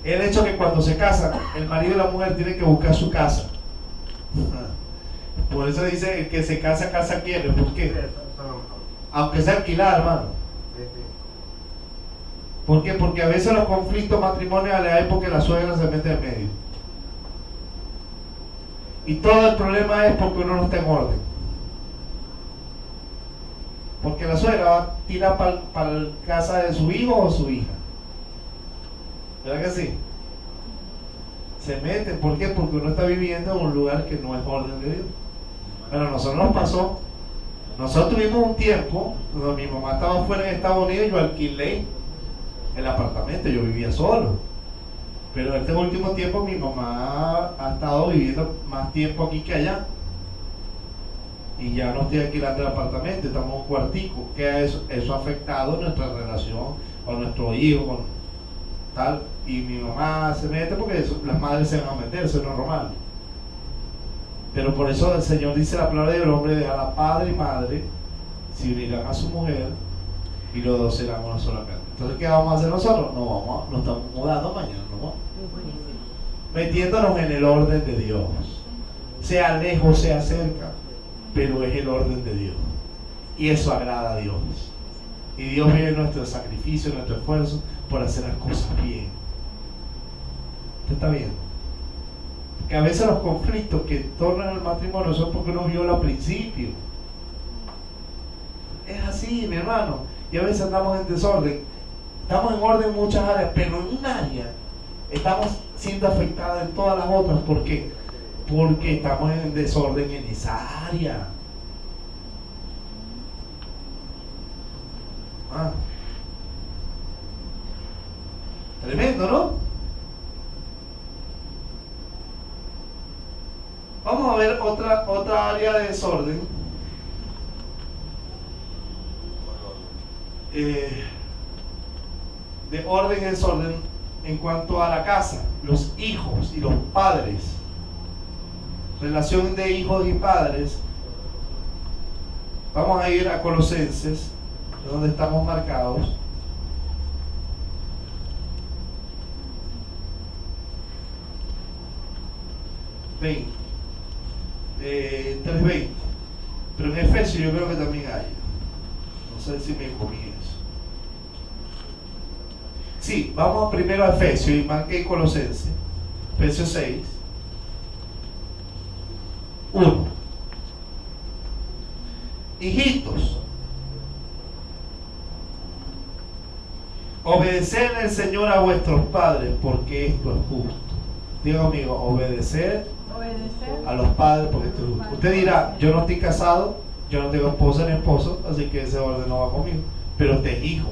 El hecho que cuando se casan, el marido y la mujer tienen que buscar su casa. Por eso dice, el que se casa, casa quiere. ¿Por qué? Aunque sea alquilada, hermano. ¿Por qué? Porque a veces los conflictos matrimoniales hay porque la suegra se mete en medio. Y todo el problema es porque uno no está en orden. Porque la suegra va a tirar para la casa de su hijo o su hija. ¿Verdad que sí? Se mete. ¿Por qué? Porque uno está viviendo en un lugar que no es orden de Dios. Bueno, a nosotros nos pasó. Nosotros tuvimos un tiempo donde mi mamá estaba fuera en Estados Unidos y yo alquilé el apartamento. Yo vivía solo. Pero este último tiempo mi mamá ha estado viviendo más tiempo aquí que allá. Y ya no estoy alquilando el apartamento, estamos en un cuartico. Que eso ha afectado nuestra relación con nuestro hijo, con tal. Y mi mamá se mete porque las madres se van a meter, eso es normal. Pero por eso el Señor dice la palabra del hombre, dejará padre y madre, se unirán a su mujer y los dos serán una sola carne. Entonces, ¿qué vamos a hacer nosotros? Nos estamos mudando mañana, ¿no? Metiéndonos en el orden de Dios. Sea lejos, sea cerca, pero es el orden de Dios. Y eso agrada a Dios. Y Dios ve nuestro sacrificio, nuestro esfuerzo por hacer las cosas bien. ¿Usted está viendo? Que a veces los conflictos que tornan al matrimonio son porque uno viola al principio. Es así, mi hermano. Y a veces andamos en desorden. Estamos en orden en muchas áreas, pero en un área estamos siendo afectados en todas las otras. ¿Por qué? Porque estamos en desorden en esa área. Tremendo, ¿no? Vamos a ver otra área de desorden. De orden y desorden en cuanto a la casa, los hijos y los padres. Relación de hijos y padres. Vamos a ir a Colosenses, donde estamos marcados. ...3:20... pero en Efesios yo creo que también hay. No sé si me comí eso. Sí, vamos primero a Efesios y marqué Colosenses. Efesios 6. 1. Hijitos, obedeced en el Señor a vuestros padres, porque esto es justo. Diga conmigo, obedecer a los padres, porque esto es justo. Usted dirá, yo no estoy casado, yo no tengo esposa ni esposo, así que ese orden no va conmigo. Pero usted es hijo.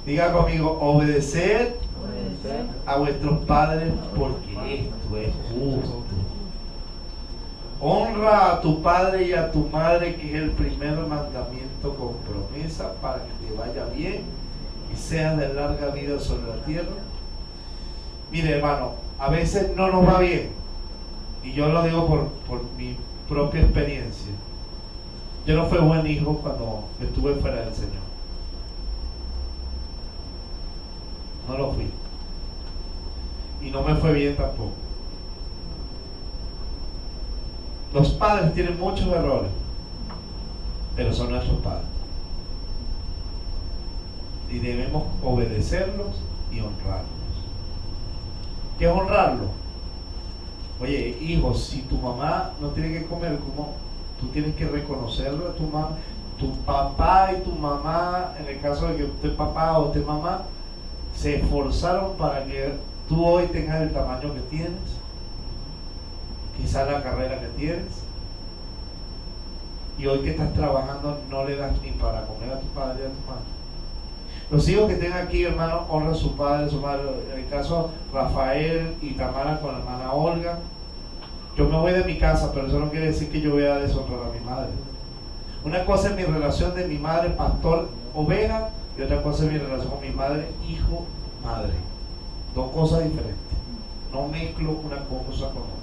Diga conmigo, obedecer a vuestros padres, porque esto es justo. Honra a tu padre y a tu madre, que es el primer mandamiento con promesa, para que te vaya bien y seas de larga vida sobre la tierra. Mire, hermano, a veces no nos va bien, y yo lo digo por mi propia experiencia. Yo no fui buen hijo cuando estuve fuera del Señor. No lo fui, y no me fue bien tampoco. Los padres tienen muchos errores, pero son nuestros padres. Y debemos obedecerlos y honrarlos. ¿Qué es honrarlo? Oye, hijos, si tu mamá no tiene que comer, ¿cómo? Tú tienes que reconocerlo a tu mamá. Tu papá y tu mamá, en el caso de que usted papá o usted mamá, se esforzaron para que tú hoy tengas el tamaño que tienes, quizás la carrera que tienes, y hoy que estás trabajando no le das ni para comer a tu padre y a tu madre. Los hijos que tengan aquí, hermano, honran a su padre, a su madre. En el caso Rafael y Tamara con la hermana Olga, yo me voy de mi casa, pero eso no quiere decir que yo voy a deshonrar a mi madre. Una cosa es mi relación de mi madre, pastor, oveja, y otra cosa es mi relación con mi madre, hijo, madre. Dos cosas diferentes. No mezclo una cosa con otra.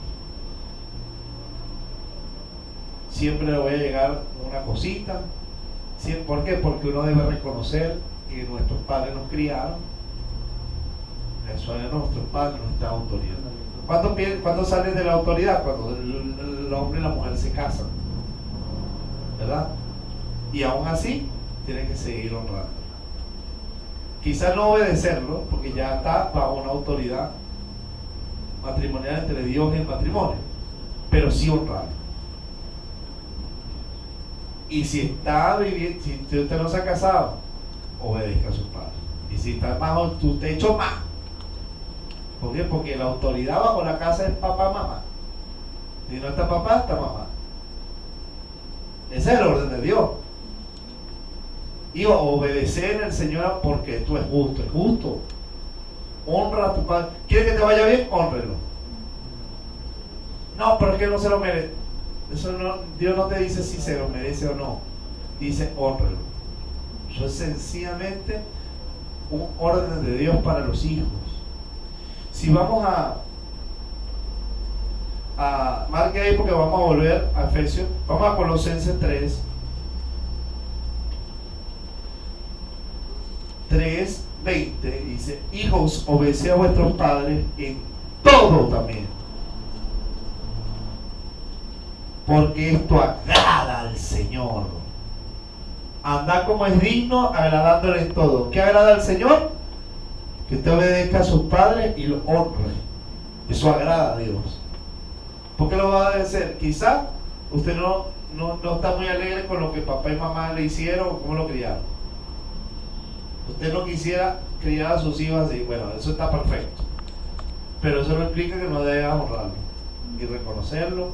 Siempre le voy a llegar una cosita. ¿Por qué? Porque uno debe reconocer que nuestros padres nos criaron. Eso es nuestros padres, nuestra autoridad. ¿Cuándo salen de la autoridad? Cuando el hombre y la mujer se casan, ¿verdad? Y aún así tienen que seguir honrando. Quizás no obedecerlo, porque ya está bajo una autoridad matrimonial entre Dios y el matrimonio, pero sí honrarlo. Y si está viviendo, si usted no se ha casado, obedezca a sus padres. Y si está bajo tu techo, más. ¿Por qué? Porque la autoridad bajo la casa es papá, mamá. Si no está papá, está mamá. Ese es el orden de Dios. Y obedecer en el Señor, porque esto es justo, es justo. Honra a tu padre. ¿Quiere que te vaya bien? Hónrelo. No, pero es que no se lo merece. Eso no, Dios no te dice si se lo merece o no. Dice honrelo. Eso es sencillamente un orden de Dios para los hijos. Si vamos a marque ahí, porque vamos a volver a Efesios. Vamos a Colosenses 3:20, dice: hijos, obedeced a vuestros padres en todo también, porque esto agrada al Señor. Andad como es digno, agradándole en todo. ¿Qué agrada al Señor? Que usted obedezca a sus padres y los honre. Eso agrada a Dios. ¿Por qué lo va a hacer? Quizá usted no está muy alegre con lo que papá y mamá le hicieron o cómo lo criaron. Usted no quisiera criar a sus hijos así. Bueno, eso está perfecto. Pero eso no implica que no debe honrarlo y reconocerlo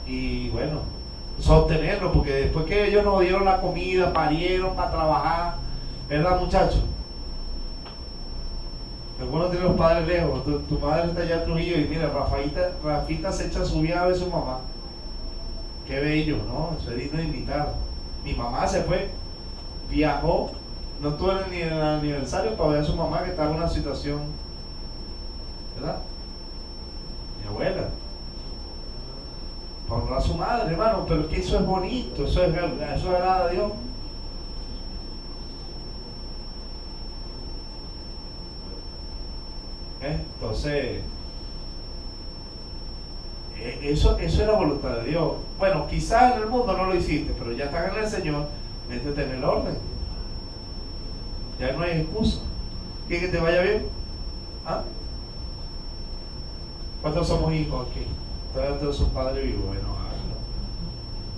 y bueno, sostenerlo, porque después que ellos nos dieron la comida, parieron para trabajar, ¿verdad, muchachos? Algunos tienen los padres lejos, tu madre está allá en Trujillo y mira, Rafita se echa su viaje a ver su mamá. Qué bello, ¿no? Eso es digno de imitar. Mi mamá se fue, viajó, no estuvo ni en el aniversario para ver a su mamá que estaba en una situación, ¿verdad? Mi abuela, para honrar a su madre, hermano, pero es que eso es bonito, eso agrada a Dios. Entonces, eso es la voluntad de Dios. Bueno, quizás en el mundo no lo hiciste, pero ya estás en el Señor, métete en el orden. Ya no hay excusa. ¿Quieres que te vaya bien? ¿Ah? ¿Cuántos somos hijos aquí? Todos sus padres vivos. Bueno,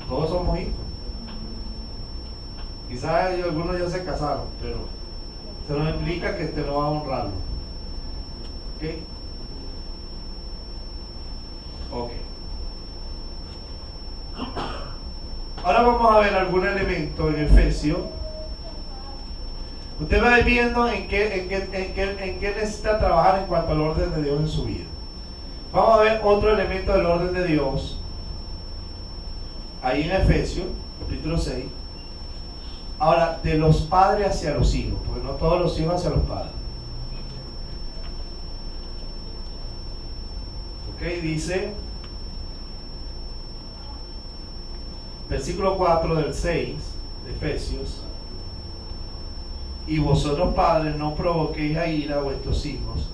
todos somos hijos. Quizás algunos ya se casaron, pero eso no implica que usted no va a honrarlo. ¿Ok? Ok. Ahora vamos a ver algún elemento en Efesios. Usted va viendo en qué necesita trabajar en cuanto al orden de Dios en su vida. Vamos a ver otro elemento del orden de Dios ahí en Efesios, capítulo 6. Ahora, de los padres hacia los hijos, porque no todos los hijos hacia los padres. Ok, dice versículo 4 del 6 de Efesios: y vosotros padres no provoquéis a ira a vuestros hijos,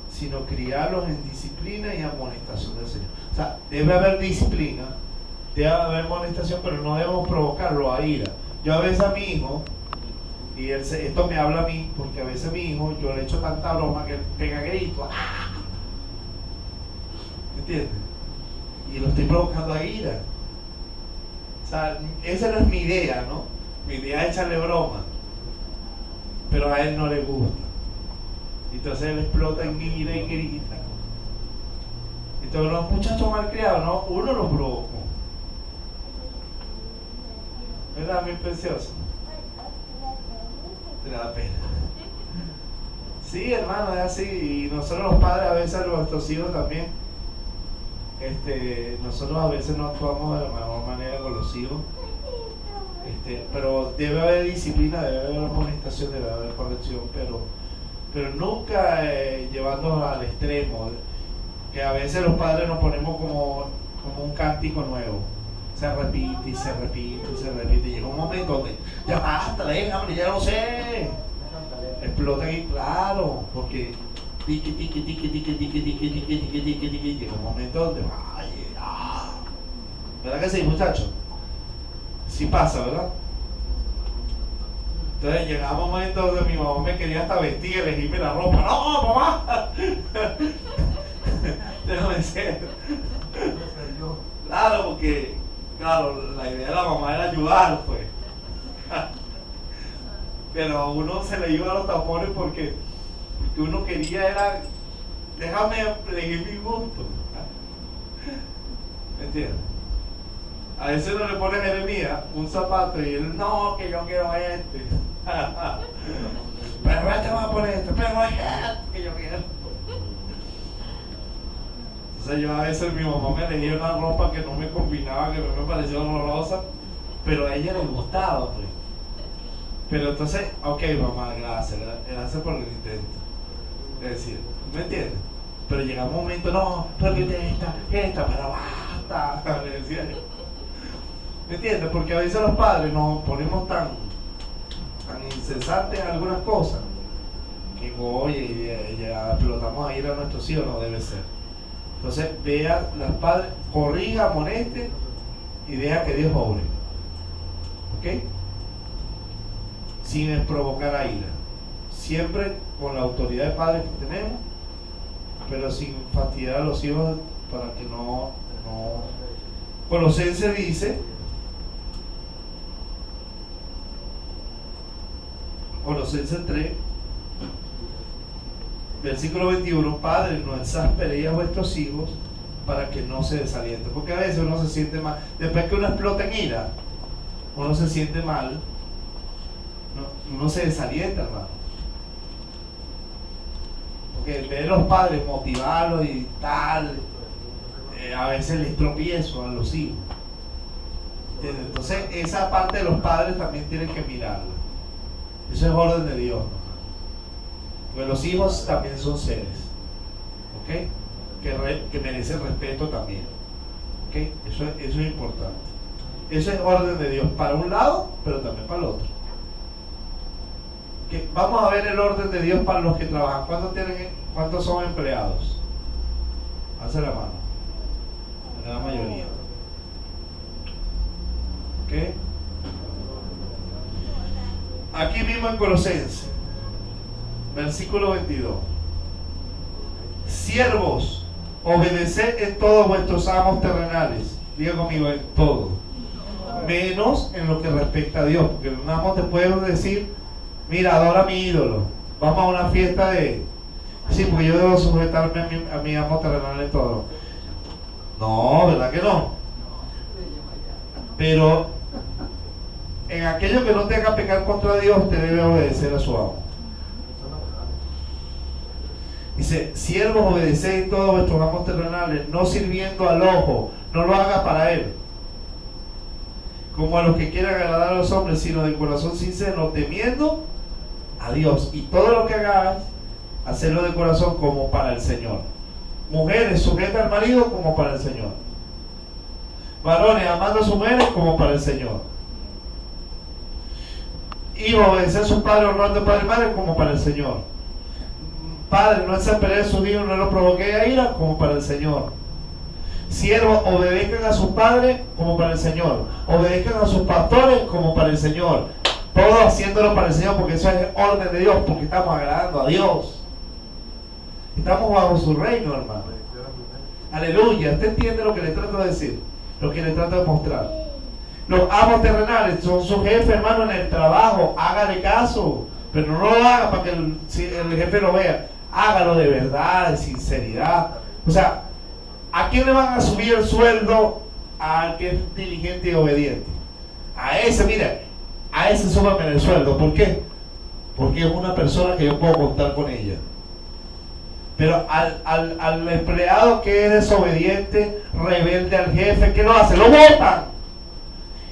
sino criarlos en disciplina y amonestación del Señor. O sea, debe haber disciplina, debe haber amonestación, pero no debemos provocarlo a ira. Yo a veces a mi hijo, y esto me habla a mí, porque a veces a mi hijo yo le echo tanta broma que él pega gritos. ¿Me entiendes? Y lo estoy provocando a ira. O sea, esa no es mi idea, ¿no? Mi idea es echarle broma, pero a él no le gusta. Entonces él explota en ira y grita. Entonces los muchachos malcriados, ¿no? Uno los provocó. ¿Verdad, mi precioso? Te da pena. Sí, hermano, es así. Y nosotros los padres a veces a nuestros hijos también, nosotros a veces no actuamos de la mejor manera con los hijos. Pero debe haber disciplina, debe haber amonestación, debe haber corrección, pero nunca llevándonos al extremo, que a veces los padres nos ponemos como un cántico nuevo. Se repite y se repite y se repite. Llega un momento donde ya basta, déjame, ya lo sé. Explota ahí, claro, porque llega un momento donde ¿verdad que sí, muchachos? Sí pasa, ¿verdad? Entonces llegaba un momento donde mi mamá me quería hasta vestir, elegirme la ropa. ¡No, mamá! Déjame ser. Claro, porque la idea de la mamá era ayudar, pues. Pero a uno se le iba a los tapones porque uno quería era, déjame elegir mi gusto. ¿Me entiendes? A veces uno le pone a Jeremías un zapato y él, no, que yo quiero este. Pero este va a poner este, pero es este que yo quiero. Entonces yo a veces mi mamá me elegía una ropa que no me combinaba, que no me parecía horrorosa, pero a ella le gustaba, pues. Pero entonces, ok, mamá, gracias por el intento. Es decir, ¿me entiendes? Pero llega un momento, no, pero esta, pero basta. Le decía yo. ¿Me entiendes? Porque a veces los padres nos ponemos tan insensatos en algunas cosas que, oye, ya explotamos a ir a nuestros hijos, no debe ser. Entonces, vea, los padres, corrija, amoneste y deja que Dios obre. ¿Ok? Sin provocar a ira. Siempre con la autoridad de padre que tenemos, pero sin fastidiar a los hijos para que no. Colosenses dice, Colosenses 3, versículo 21, padres, no exasperéis a vuestros hijos para que no se desalienten, porque a veces uno se siente mal, después que uno explota en ira, uno se siente mal, uno se desalienta, hermano, porque en vez de los padres motivarlos y tal, a veces les tropiezo a los hijos. Entonces esa parte de los padres también tienen que mirarla. Eso es orden de Dios, ¿no? Porque los hijos también son seres, ¿ok? Que merecen respeto también, ¿ok? Eso es importante. Eso es orden de Dios para un lado, pero también para el otro. ¿Okay? Vamos a ver el orden de Dios para los que trabajan. ¿Cuántos son empleados? Hace la mano. La gran mayoría. ¿Ok? Aquí mismo en Colosenses, versículo 22. Siervos, obedeced en todos vuestros amos terrenales. Diga conmigo, en todo. Menos en lo que respecta a Dios. Porque un amo te puede decir, mira, adora a mi ídolo. Vamos a una fiesta de... Sí, porque yo debo sujetarme a mi amo terrenal en todo. No, ¿verdad que no? Pero en aquello que no te haga pecar contra Dios, te debe obedecer a su amo. Dice, siervos, obedeced en todos vuestros amos terrenales, no sirviendo al ojo, no lo haga para él, como a los que quieran agradar a los hombres, sino de corazón sincero, temiendo a Dios. Y todo lo que hagáis, hacerlo de corazón como para el Señor. Mujeres, sujeta al marido como para el Señor. Varones, amando a sus mujeres como para el Señor. Hijos, obedecer a sus padres, honrando a padre y madre como para el Señor. Padre, no exasperéis a sus hijos, no los provoquéis a ira como para el Señor. Siervos, obedezcan a sus padres como para el Señor. Obedezcan a sus pastores como para el Señor. Todo haciéndolo para el Señor, porque eso es orden de Dios, porque estamos agradando a Dios. Estamos bajo su reino, hermano. Aleluya. ¿Usted entiende lo que le trato de decir? Lo que le trato de mostrar. Los amos terrenales son su jefe, hermano, en el trabajo. Hágale caso, pero no lo haga para que el jefe lo vea. Hágalo de verdad, de sinceridad. O sea, ¿a quién le van a subir el sueldo? Al que es diligente y obediente. A ese, mira, a ese súbame el sueldo. ¿Por qué? Porque es una persona que yo puedo contar con ella. Pero al empleado que es desobediente, rebelde al jefe, ¿qué lo hace? ¡Lo botan!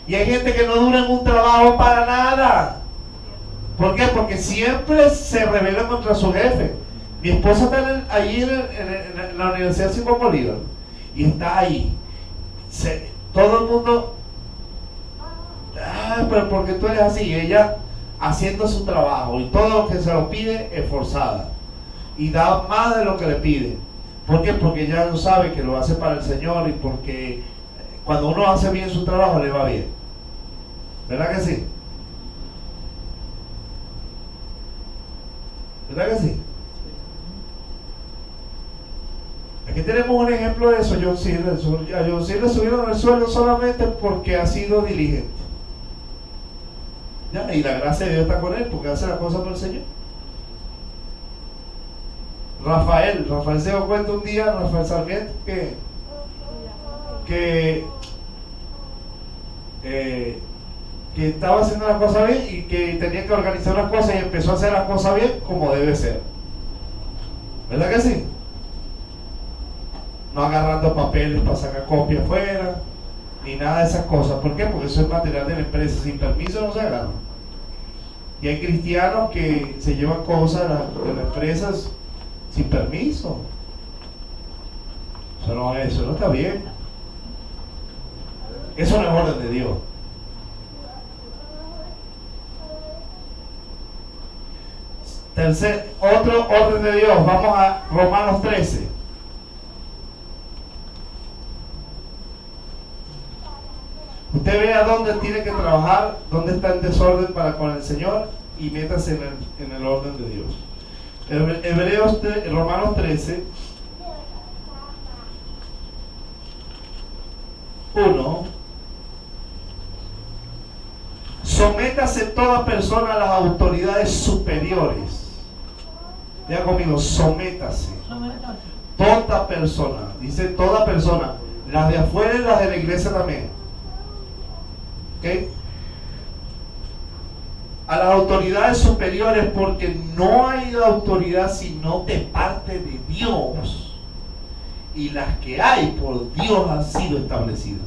Y hay gente que no dura en un trabajo para nada. ¿Por qué? Porque siempre se rebela contra su jefe. Mi esposa está allí en la Universidad Simón Bolívar y está ahí. Todo el mundo, pero porque tú eres así, ella haciendo su trabajo y todo lo que se lo pide esforzada y da más de lo que le pide. ¿Por qué? Porque ella no sabe que lo hace para el Señor y porque cuando uno hace bien su trabajo le va bien. ¿Verdad que sí? ¿Verdad que sí? Aquí tenemos un ejemplo de eso. A John C. le subieron el sueldo solamente porque ha sido diligente. ¿Ya? Y la gracia de Dios está con él porque hace las cosas por el Señor. Rafael se dio cuenta un día, Rafael Sarmiento, que estaba haciendo las cosas bien y que tenía que organizar las cosas y empezó a hacer las cosas bien como debe ser. ¿Verdad que sí? No agarrando papeles para sacar copias afuera, ni nada de esas cosas. ¿Por qué? Porque eso es material de la empresa. Sin permiso no se agarra. Y hay cristianos que se llevan cosas de las empresas sin permiso. Eso no está bien. Eso no es orden de Dios. Otro orden de Dios. Vamos a Romanos 13. Usted vea dónde tiene que trabajar, dónde está el desorden para con el Señor y métase en el orden de Dios. Romanos 13, 1. Sométase toda persona a las autoridades superiores. Diga conmigo, sométase. Toda persona, dice toda persona, las de afuera y las de la iglesia también. ¿Ok? A las autoridades superiores, porque no hay autoridad sino de parte de Dios, y las que hay por Dios han sido establecidas.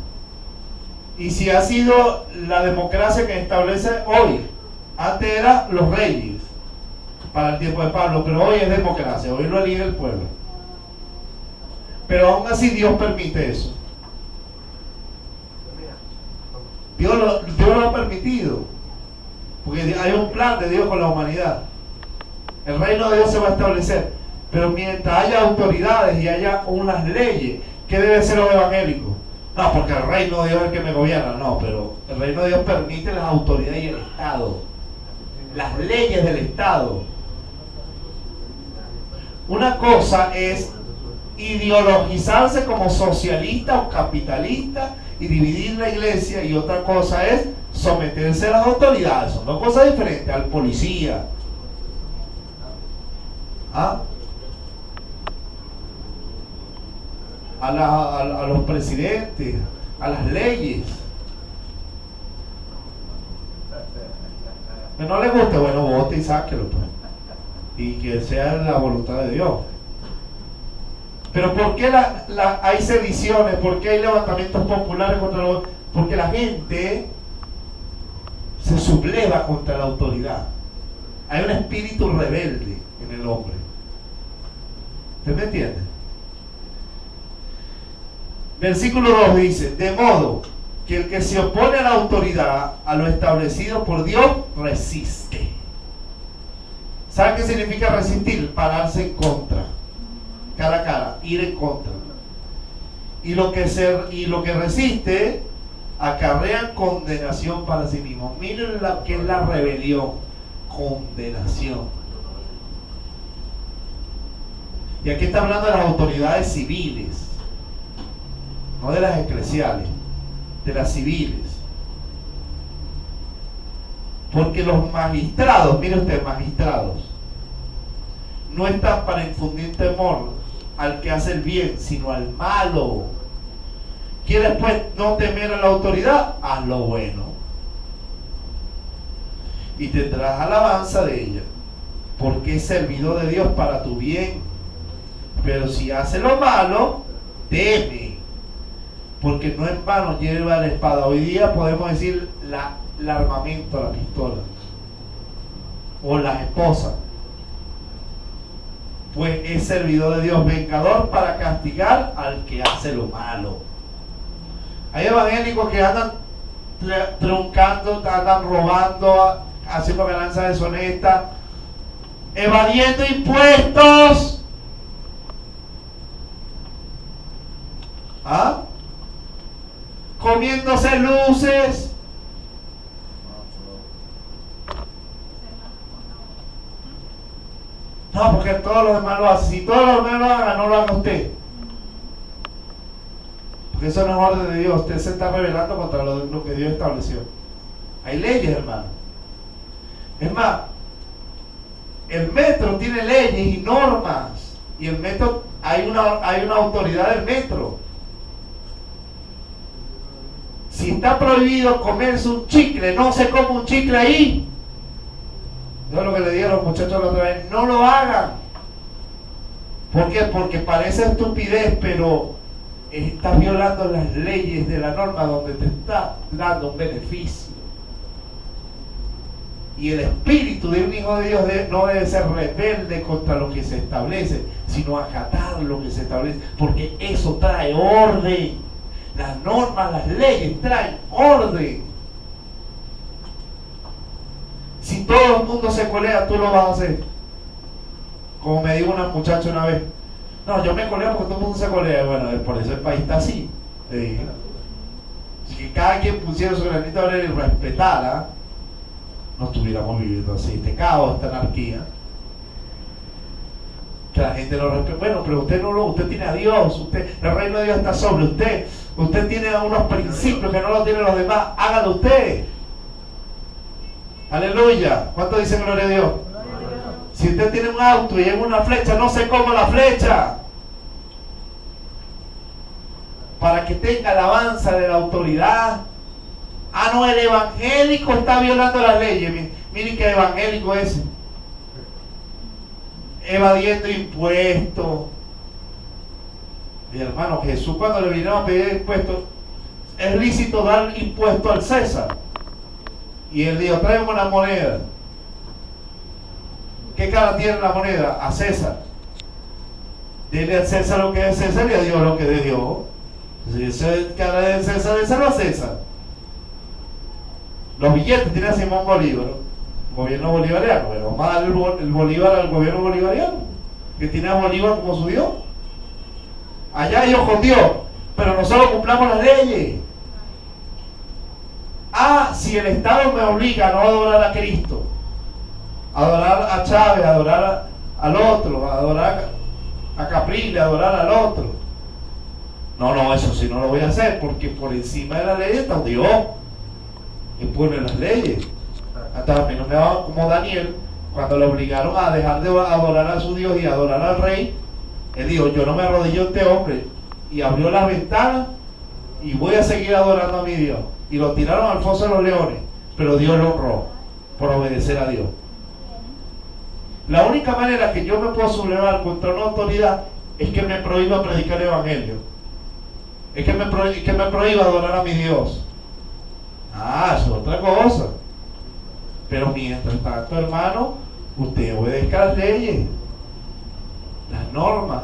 Y si ha sido la democracia que establece hoy, antes era los reyes para el tiempo de Pablo, pero hoy es democracia, hoy lo elige el pueblo. Pero aún así Dios permite eso. Dios lo ha permitido, porque hay un plan de Dios con la humanidad. El reino de Dios se va a establecer, pero mientras haya autoridades y haya unas leyes, ¿qué debe ser los evangélicos? No, porque el reino de Dios es el que me gobierna. No, pero el reino de Dios permite las autoridades y el Estado, las leyes del Estado. Una cosa es ideologizarse como socialista o capitalista y dividir la iglesia, y otra cosa es someterse a las autoridades. Son dos cosas diferentes. Al policía, a los presidentes, a las leyes. Que no le guste, bueno, vote y sáquelo, pues, y que sea la voluntad de Dios. Pero ¿por qué hay sediciones? ¿Por qué hay levantamientos populares contra los? Porque la gente se subleva contra la autoridad. Hay un espíritu rebelde en el hombre. ¿Usted me entiende? Versículo 2 dice: de modo que el que se opone a la autoridad, a lo establecido por Dios, resiste. ¿Sabe qué significa resistir? Pararse en contra, cara a cara, ir en contra. Y lo que resiste acarrea condenación para sí mismo. Miren lo que es la rebelión: condenación. Y aquí está hablando de las autoridades civiles, no de las eclesiales, de las civiles. Porque los magistrados, mire usted, magistrados, no están para infundir temor al que hace el bien, sino al malo. ¿Quieres pues no temer a la autoridad? Haz lo bueno, y tendrás alabanza de ella, porque es servidor de Dios para tu bien. Pero si hace lo malo, teme, porque no en vano lleva la espada. Hoy día podemos decir el armamento, la pistola, o las esposas, pues es servidor de Dios, vengador para castigar al que hace lo malo. Hay evangélicos que andan truncando, andan robando, haciendo ganancias deshonestas, evadiendo impuestos, comiéndose luces. No, porque todos los demás lo hacen. Si todos los demás lo hagan, no lo haga usted, porque eso no es orden de Dios. Usted se está rebelando contra lo que Dios estableció. Hay leyes, hermano. Es más, el metro tiene leyes y normas, y el metro, hay una autoridad del metro. Si está prohibido comerse un chicle, no se come un chicle ahí. Yo lo que le dije a los muchachos la otra vez: no lo hagan. ¿Por qué? Porque parece estupidez, pero estás violando las leyes de la norma donde te está dando un beneficio. Y el espíritu de un hijo de Dios no debe ser rebelde contra lo que se establece, sino acatar lo que se establece, porque eso trae orden. Las normas, las leyes traen orden. Si todo el mundo se colea, tú lo vas a hacer. Como me dijo una muchacha una vez: no, yo me coleo porque todo el mundo se colea. Bueno, por eso el país está así. Si cada quien pusiera su granito de arena y respetara, no estuviéramos viviendo así, este caos, esta anarquía. Que la gente no respeta. Bueno, pero usted no usted tiene a Dios, el reino de Dios está sobre usted. Usted tiene unos principios que no los tienen los demás, hágalo usted. Aleluya. ¿Cuánto dicen gloria a Dios? Si usted tiene un auto y en una flecha, no se coma la flecha. Para que tenga alabanza de la autoridad. Ah, no, el evangélico está violando las leyes. Miren que evangélico es. Evadiendo impuestos. Mi hermano, Jesús cuando le vinieron a pedir impuestos, es lícito dar impuesto al César. Y él dijo, tráeme una moneda. ¿Qué cara tiene la moneda? A César. Dile a César lo que es César y a Dios lo que es de Dios. Si esa cara de César, a César. Los billetes tiene a Simón Bolívar, gobierno bolivariano. Pero vamos a dar el Bolívar al gobierno bolivariano, que tiene a Bolívar como su Dios. Allá ellos con Dios, pero nosotros cumplamos las leyes. Ah, si el Estado me obliga a no adorar a Cristo, a adorar a Chávez, a adorar al otro, a adorar a Capriles, a adorar al otro. No, eso sí no lo voy a hacer, porque por encima de la ley está un Dios que pone las leyes. Hasta a mí no me va como Daniel, cuando le obligaron a dejar de adorar a su Dios y adorar al rey. Él dijo, yo no me arrodillo a este hombre, y abrió las ventanas y voy a seguir adorando a mi Dios. Y lo tiraron al foso de los leones, pero Dios lo honró por obedecer a Dios. La única manera que yo me puedo sublevar contra una autoridad es que me prohíba predicar el evangelio, es que me prohíba adorar a mi Dios. Ah, eso es otra cosa. Pero mientras tanto, hermano, usted obedezca las leyes, las normas.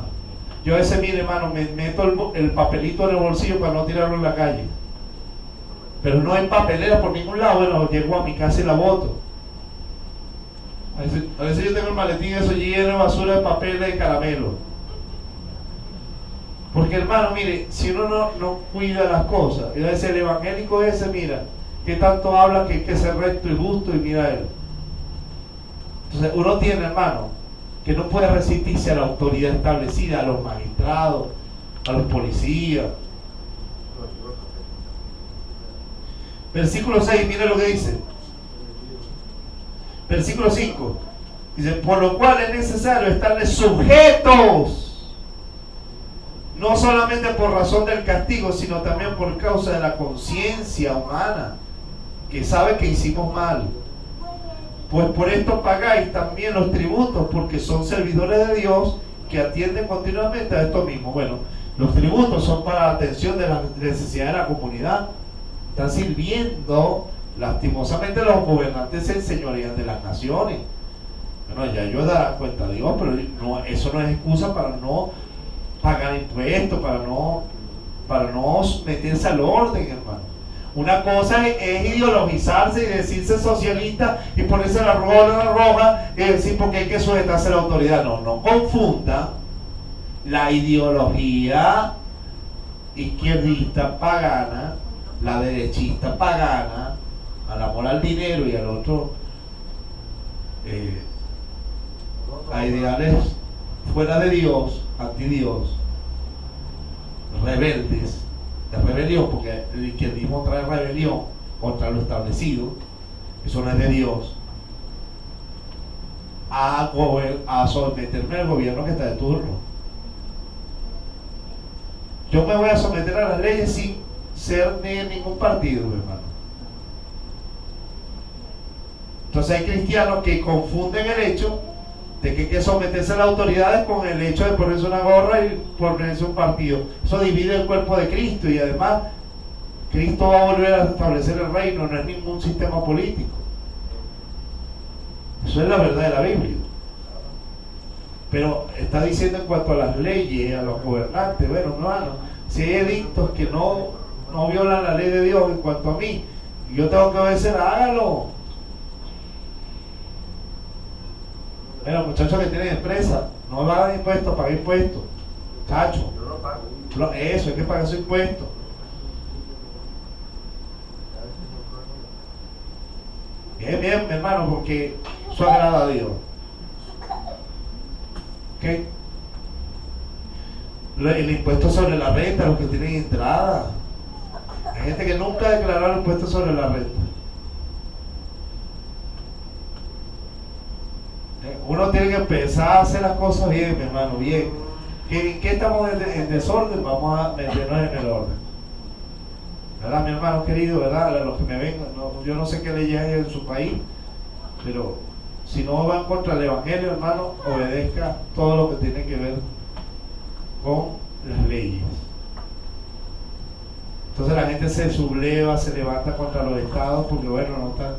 Yo a veces, mire, hermano, me meto el papelito en el bolsillo para no tirarlo en la calle. Pero no hay papelera por ningún lado. Bueno, llego a mi casa y la boto. A veces yo tengo el maletín eso lleno de basura de papel de caramelo. Porque, hermano, mire, si uno no cuida las cosas, y a veces el evangélico ese, mira, que tanto habla que hay que ser recto y justo, y mira él. Entonces uno tiene, hermano, que no puede resistirse a la autoridad establecida, a los magistrados, a los policías. Versículo 6, mire lo que dice. Versículo 5 dice, por lo cual es necesario estarles sujetos, no solamente por razón del castigo, sino también por causa de la conciencia humana, que sabe que hicimos mal. Pues por esto pagáis también los tributos, porque son servidores de Dios que atienden continuamente a esto mismo. Bueno, los tributos son para la atención de las necesidades de la comunidad. Están sirviendo, lastimosamente los gobernantes se enseñorean de las naciones. Bueno, ya ellos darán cuenta de Dios, pero no, eso no es excusa para no pagar impuestos, para no meterse al orden, hermano. Una cosa es ideologizarse y decirse socialista y ponerse la roja y decir porque hay que sujetarse a la autoridad. No confunda la ideología izquierdista pagana, la derechista pagana, al amor al dinero y al otro, a ideales fuera de Dios, anti Dios, rebeldes, de rebelión, porque el izquierdismo trae rebelión contra lo establecido, eso no es de Dios, a someterme al gobierno que está de turno. Yo me voy a someter a las leyes sin ser de ningún partido, hermano. Entonces hay cristianos que confunden el hecho de que hay que someterse a las autoridades con el hecho de ponerse una gorra y ponerse un partido. Eso divide el cuerpo de Cristo, y además Cristo va a volver a establecer el reino, no es ningún sistema político. Eso es la verdad de la Biblia. Pero está diciendo en cuanto a las leyes, a los gobernantes, bueno, hermano, si hay edictos que no violan la ley de Dios en cuanto a mí, yo tengo que obedecer, hágalo. Bueno, muchachos que tienen empresa, no pagan impuestos, pagan impuestos. Chacho, yo no pago. Eso, hay que pagar su impuesto. Bien, mi hermano, porque eso agrada a Dios. ¿Ok? El impuesto sobre la renta, los que tienen entrada. gente que nunca declaró el impuesto sobre la renta. Uno tiene que empezar a hacer las cosas bien, mi hermano, bien. ¿Qué estamos en desorden? Vamos a meternos en el orden. ¿Verdad, mi hermano querido? ¿Verdad? Los que me ven, no, yo no sé qué leyes hay en su país, pero si no van contra el evangelio, hermano, obedezca todo lo que tiene que ver con las leyes. Entonces la gente se subleva, se levanta contra los estados porque bueno, no está.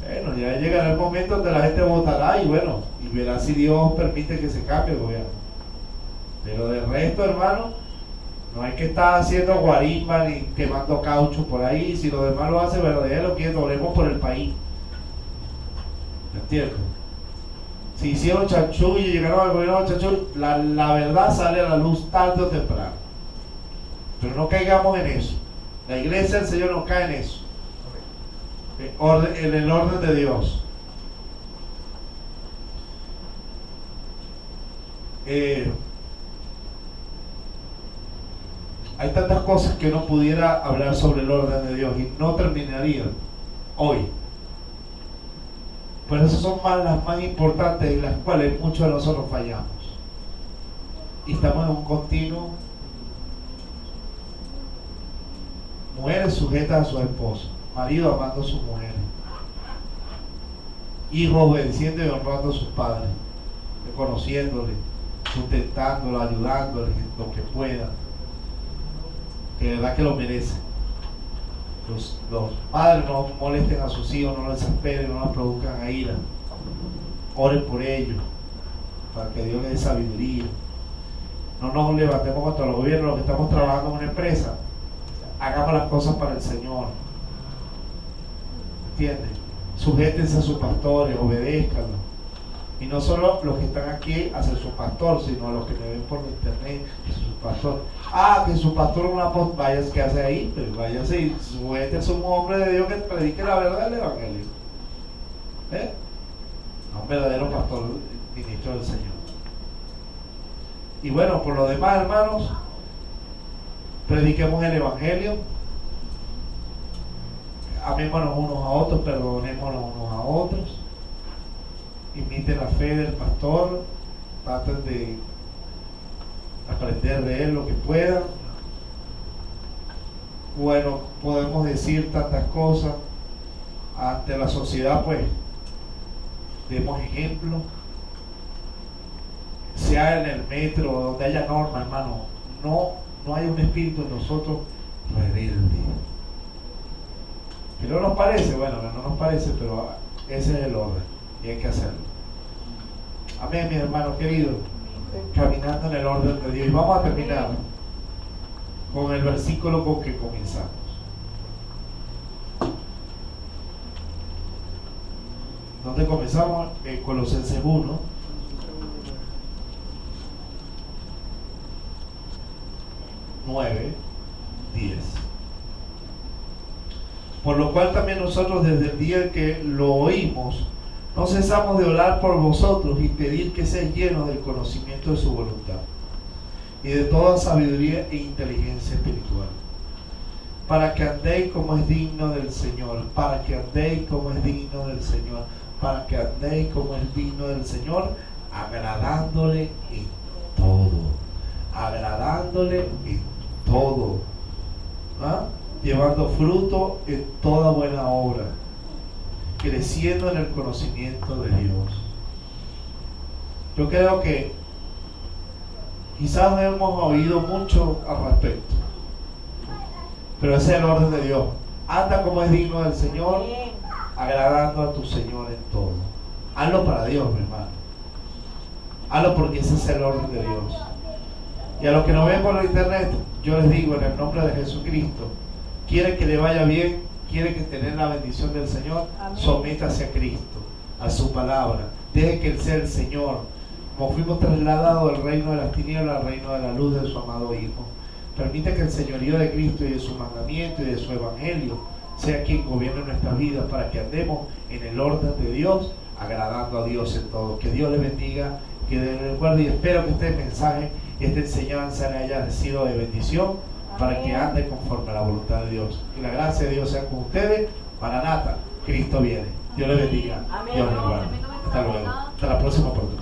Bueno, ya llegará el momento donde la gente votará y bueno, y verá si Dios permite que se cambie el gobierno. Pero de resto, hermano, no hay que estar haciendo guarisma ni quemando caucho por ahí. Si lo demás lo hace, bueno, déjelo quieto, oremos por el país. ¿Me entiendes? Si hicieron chanchullo y llegaron al gobierno de chanchullo, la verdad sale a la luz tarde o temprano. Pero no caigamos en eso. La iglesia del Señor no cae en eso. En el orden de Dios. Hay tantas cosas que uno pudiera hablar sobre el orden de Dios y no terminaría hoy. Pero esas son las más importantes y las cuales muchos de nosotros fallamos. Y estamos en un continuo. Mujeres sujetas a su esposo, marido amando a sus mujeres, hijos obedeciendo y honrando a sus padres, reconociéndole, sustentándolo, ayudándole en lo que pueda, que de verdad que lo merecen. Los padres no molesten a sus hijos, no los desesperen, no los produzcan a ira. Oren por ellos, para que Dios les dé sabiduría. No nos levantemos contra los gobiernos, los que estamos trabajando en una empresa. Hagamos las cosas para el Señor. ¿Entiendes? Sujétense a sus pastores, obedézcanlos. Y no solo los que están aquí hacia su pastor, sino a los que me ven por internet, hacia su pastor. Que su pastor es un apóstol, vaya, ¿qué hace ahí? Pero váyase y sujétense a un hombre de Dios que predique la verdad del evangelio. A un verdadero pastor, ministro del Señor. Y bueno, por lo demás, hermanos, prediquemos el evangelio, amémonos unos a otros, perdonémonos unos a otros, imiten la fe del pastor, traten de aprender de él lo que puedan. Bueno, podemos decir tantas cosas ante la sociedad, pues demos ejemplo, sea en el metro, donde haya normas, hermano, no hay un espíritu en nosotros rebelde. ¿Que no nos parece? Bueno, no nos parece, pero ese es el orden y hay que hacerlo. Amén, mis hermanos queridos, caminando en el orden de Dios. Y vamos a terminar con el versículo con que comenzamos. ¿Dónde comenzamos? En Colosenses 1. Nueve, 10. Por lo cual también nosotros desde el día que lo oímos no cesamos de orar por vosotros y pedir que seáis llenos del conocimiento de su voluntad y de toda sabiduría e inteligencia espiritual, para que andéis como es digno del Señor, para que andéis como es digno del Señor, para que andéis como es digno del Señor, agradándole en todo, agradándole en todo, llevando fruto en toda buena obra, creciendo en el conocimiento de Dios. Yo creo que quizás no hemos oído mucho al respecto, pero ese es el orden de Dios. Anda como es digno del Señor, agradando a tu Señor en todo. Hazlo para Dios, mi hermano. Hazlo porque ese es el orden de Dios. Y a los que nos ven por internet, yo les digo en el nombre de Jesucristo, quiere que le vaya bien, quiere que tenga la bendición del Señor, sométase a Cristo, a su palabra. Deje que Él sea el Señor. Como fuimos trasladados del reino de las tinieblas al reino de la luz de su amado Hijo. Permite que el señorío de Cristo y de su mandamiento y de su evangelio sea quien gobierne nuestras vidas para que andemos en el orden de Dios, agradando a Dios en todo. Que Dios les bendiga, que les recuerde, y espero que este mensaje, esta enseñanza le haya sido de bendición para que anden conforme a la voluntad de Dios. Que la gracia de Dios sea con ustedes. Maranata, Cristo viene. Dios les bendiga. Dios les guarde. Hasta luego. Hasta la próxima oportunidad.